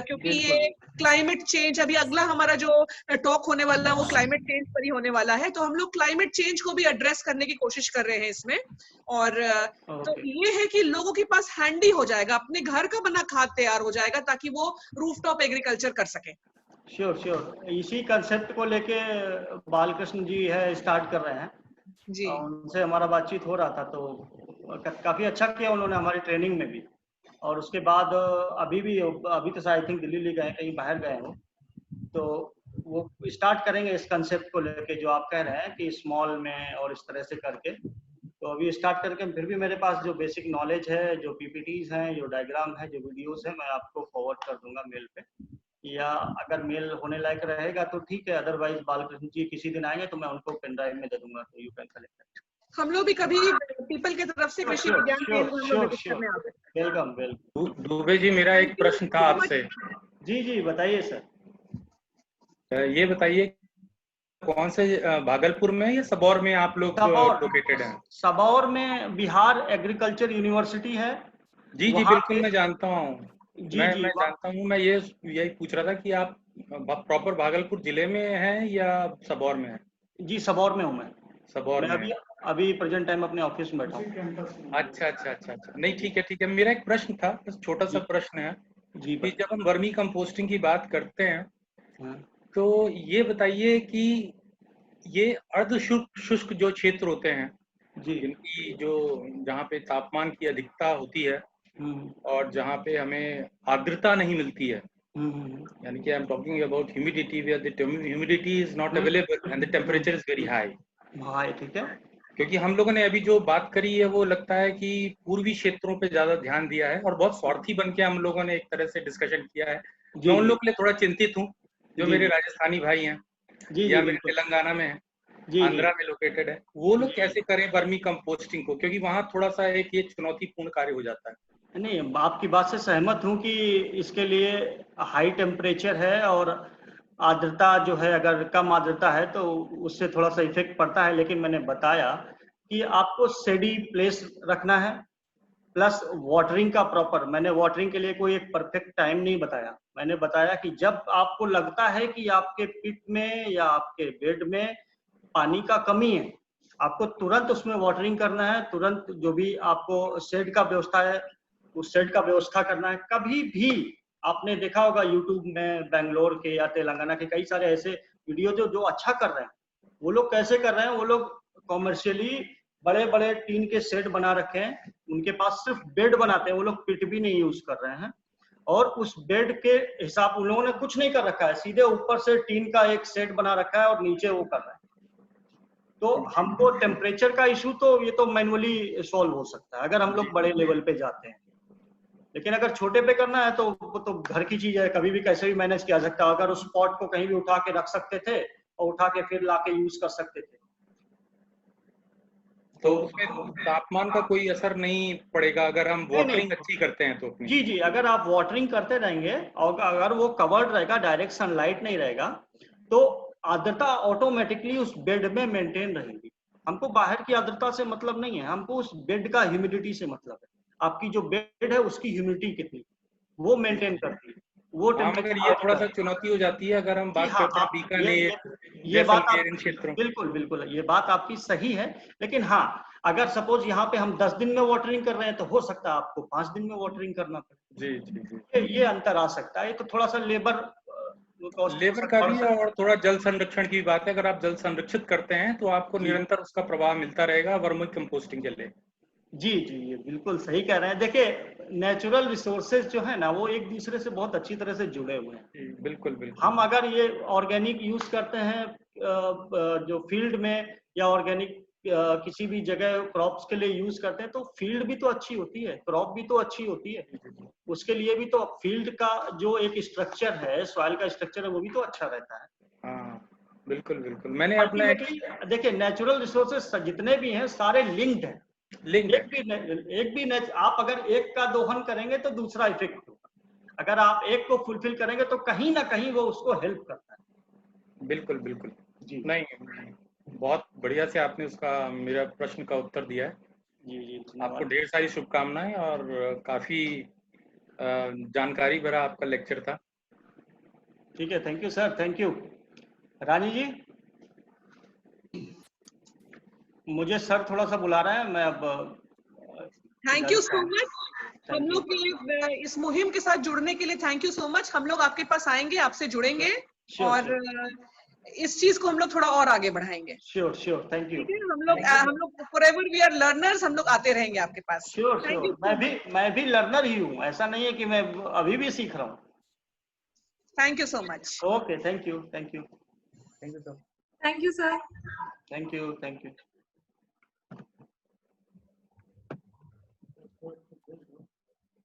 क्योंकि ये क्लाइमेट चेंज, अभी अगला हमारा जो टॉक होने वाला है वो क्लाइमेट चेंज पर ही होने वाला है, तो हम लोग क्लाइमेट चेंज को भी एड्रेस करने की कोशिश कर रहे हैं इसमें। और तो ये है कि लोगों के पास हैंडी हो जाएगा, अपने घर का बना खाद तैयार हो जाएगा, ताकि वो रूफटॉप एग्रीकल्चर कर सके। श्योर। इसी कंसेप्ट को लेके बालकृष्ण जी है स्टार्ट कर रहे हैं जी। उनसे हमारा बातचीत हो रहा था, तो काफी अच्छा किया उन्होंने हमारी ट्रेनिंग में भी। और उसके बाद अभी तो आई थिंक दिल्ली गए, कहीं बाहर गए हो, तो वो स्टार्ट करेंगे इस कंसेप्ट को लेके जो आप कह रहे हैं कि स्मॉल में और इस तरह से करके। तो अभी स्टार्ट करके फिर भी मेरे पास जो बेसिक नॉलेज है, जो पीपीटीज हैं, जो डायग्राम है, जो वीडियोस है, मैं आपको फॉरवर्ड कर दूंगा मेल पे, या अगर मेल होने लायक रहेगा तो ठीक है, अदरवाइज बालकृष्ण जी किसी दिन आएंगे तो मैं उनको पेन ड्राइव में दे दूंगा, तो यू कैन कलेक्ट। हम लोग भी कभी पीपल की तरफ से कृषि विज्ञान केंद्र में विजिट करने आते हैं। वेलकम। दुबे जी, मेरा एक प्रश्न था आपसे। जी बताइए सर। ये बताइए, कौन से भागलपुर में या सबौर में आप लोग लोकेटेड हैं? सबौर में बिहार एग्रीकल्चर यूनिवर्सिटी है। जी बिल्कुल, मैं जानता हूँ। मैं जानता हूँ। मैं यही पूछ रहा था कि आप प्रॉपर भागलपुर जिले में हैं या सबौर में हैं? जी सबौर में हूँ मैं। सबौर में अभी प्रेजेंट टाइम अपने ऑफिस में बैठा हूँ। अच्छा। नहीं, ठीक है। मेरा एक प्रश्न था, बस छोटा सा प्रश्न है जी। कि जब हम वर्मी कंपोस्टिंग की बात करते हैं तो ये बताइए कि ये अर्ध शुष्क जो क्षेत्र होते हैं, जी जिनकी जो जहाँ पे तापमान की अधिकता होती है और जहाँ पे हमें आर्द्रता नहीं मिलती है, यानी कि I am talking about humidity, where the humidity is not available and the temperature is very high. हाँ ठीक है। क्योंकि हम लोगों ने अभी जो बात करी है वो लगता है कि पूर्वी क्षेत्रों पे ज्यादा ध्यान दिया है और बहुत स्वार्थी बन के हम लोगों ने एक तरह से डिस्कशन किया है। मैं उन लोगों के लिए थोड़ा चिंतित हूँ जो मेरे राजस्थानी भाई हैं या मेरे तेलंगाना में है, आंध्रा में लोकेटेड है, वो लोग कैसे करें वर्मी कंपोस्टिंग को, क्योंकि वहाँ थोड़ा सा एक ये चुनौतीपूर्ण कार्य हो जाता है। नहीं, आपकी बात से सहमत हूँ कि इसके लिए हाई टेम्परेचर है और आर्द्रता जो है, अगर कम आर्द्रता है तो उससे थोड़ा सा इफेक्ट पड़ता है। लेकिन मैंने बताया कि आपको शेडी प्लेस रखना है, प्लस वाटरिंग का प्रॉपर। मैंने वाटरिंग के लिए कोई एक परफेक्ट टाइम नहीं बताया, मैंने बताया कि जब आपको लगता है कि आपके पिट में या आपके बेड में पानी का कमी है, आपको तुरंत उसमें वाटरिंग करना है, तुरंत जो भी आपको शेड का व्यवस्था है उस शेड का व्यवस्था करना है। कभी भी आपने देखा होगा यूट्यूब में बेंगलोर के या तेलंगाना के कई सारे ऐसे वीडियो जो अच्छा कर रहे हैं। वो लोग कैसे कर रहे हैं, वो लोग कॉमर्शियली बड़े बड़े टीन के शेड बना रखे हैं, उनके पास सिर्फ बेड बनाते हैं, वो लोग पिट भी नहीं यूज कर रहे हैं और उस बेड के हिसाब उन लोगों ने कुछ नहीं कर रखा है, सीधे ऊपर से टीन का एक शेड बना रखा है और नीचे वो कर रहे हैं। तो हमको टेम्परेचर का इशू तो ये तो मैनुअली सॉल्व हो सकता है अगर हम लोग बड़े लेवल पे जाते हैं, लेकिन अगर छोटे पे करना है तो वो तो घर की चीज है, कभी भी कैसे भी मैनेज किया सकता है। अगर उस पॉट को कहीं भी उठा के रख सकते थे और उठा के फिर लाके यूज कर सकते थे। तो उसमें तापमान का कोई असर नहीं पड़ेगा अगर हम वाटरिंग अच्छी करते हैं तो अपनी? जी, अगर आप वाटरिंग करते रहेंगे और अगर वो कवर्ड रहेगा, डायरेक्ट सनलाइट नहीं रहेगा, तो आर्द्रता ऑटोमेटिकली उस बेड में मेंटेन रहेगी। हमको बाहर की आर्द्रता से मतलब नहीं है, हमको उस बेड का ह्यूमिडिटी से मतलब है। आपकी जो बेड है उसकी ह्यूमिडिटी कितनी, वो मेंटेन करती है, वो मगर ये थोड़ा सा चुनौती हो जाती है अगर हम बात करते हैं बीकानेर, ये बात इन क्षेत्रों। बिल्कुल ये बात आपकी सही है। लेकिन हाँ, अगर सपोज यहाँ पे हम 10 दिन में वाटरिंग कर रहे हैं तो हो सकता है आपको 5 दिन में वाटरिंग करना पड़े। जी, ये अंतर आ सकता है। तो थोड़ा सा लेबर का भी है और थोड़ा जल संरक्षण की बात है। अगर आप जल संरक्षित करते हैं तो आपको निरंतर उसका प्रभाव मिलता रहेगा वर्मी कंपोस्टिंग के लिए। जी, ये बिल्कुल सही कह रहे हैं। देखिए, नेचुरल रिसोर्सेज जो है ना, वो एक दूसरे से बहुत अच्छी तरह से जुड़े हुए हैं। बिल्कुल। हम अगर ये ऑर्गेनिक यूज करते हैं जो फील्ड में या ऑर्गेनिक किसी भी जगह क्रॉप्स के लिए यूज करते हैं, तो फील्ड भी तो अच्छी होती है, क्रॉप भी तो अच्छी होती है। उसके लिए भी तो फील्ड का जो एक स्ट्रक्चर है, सॉइल का स्ट्रक्चर है, वो भी तो अच्छा रहता है। हाँ, बिल्कुल। मैंने अपने देखिए, नेचुरल रिसोर्सेज जितने भी हैं सारे लिंक्ड हैं। एक भी आप अगर एक का दोहन करेंगे तो दूसरा इफेक्ट होगा, अगर आप एक को फुलफिल करेंगे तो कहीं ना कहीं वो उसको हेल्प करता है। बिल्कुल जी। नहीं, बहुत बढ़िया से आपने उसका मेरा प्रश्न का उत्तर दिया है। जी आपको ढेर सारी शुभकामनाएं और काफी जानकारी भरा आपका लेक्चर था। ठीक है, thank you sir, thank you. Rani ji, मुझे सर थोड़ा सा बुला रहा है, मैं अब थैंक यू सो मच हम लोग के इस मुहिम के साथ जुड़ने के लिए। Thank you so much. हम लोग आपके पास आएंगे, आपसे जुड़ेंगे और इस चीज को हम लोग थोड़ा और आगे बढ़ाएंगे। Sure, thank you. हम लोग फॉरएवर वी आर लर्नर्स, हम लोग आते रहेंगे आपके पास। श्योर। मैं भी लर्नर ही हूँ, ऐसा नहीं है कि मैं अभी भी सीख रहा हूँ। Thank you so much. Okay, thank you sir. Thank you sir. Thank you.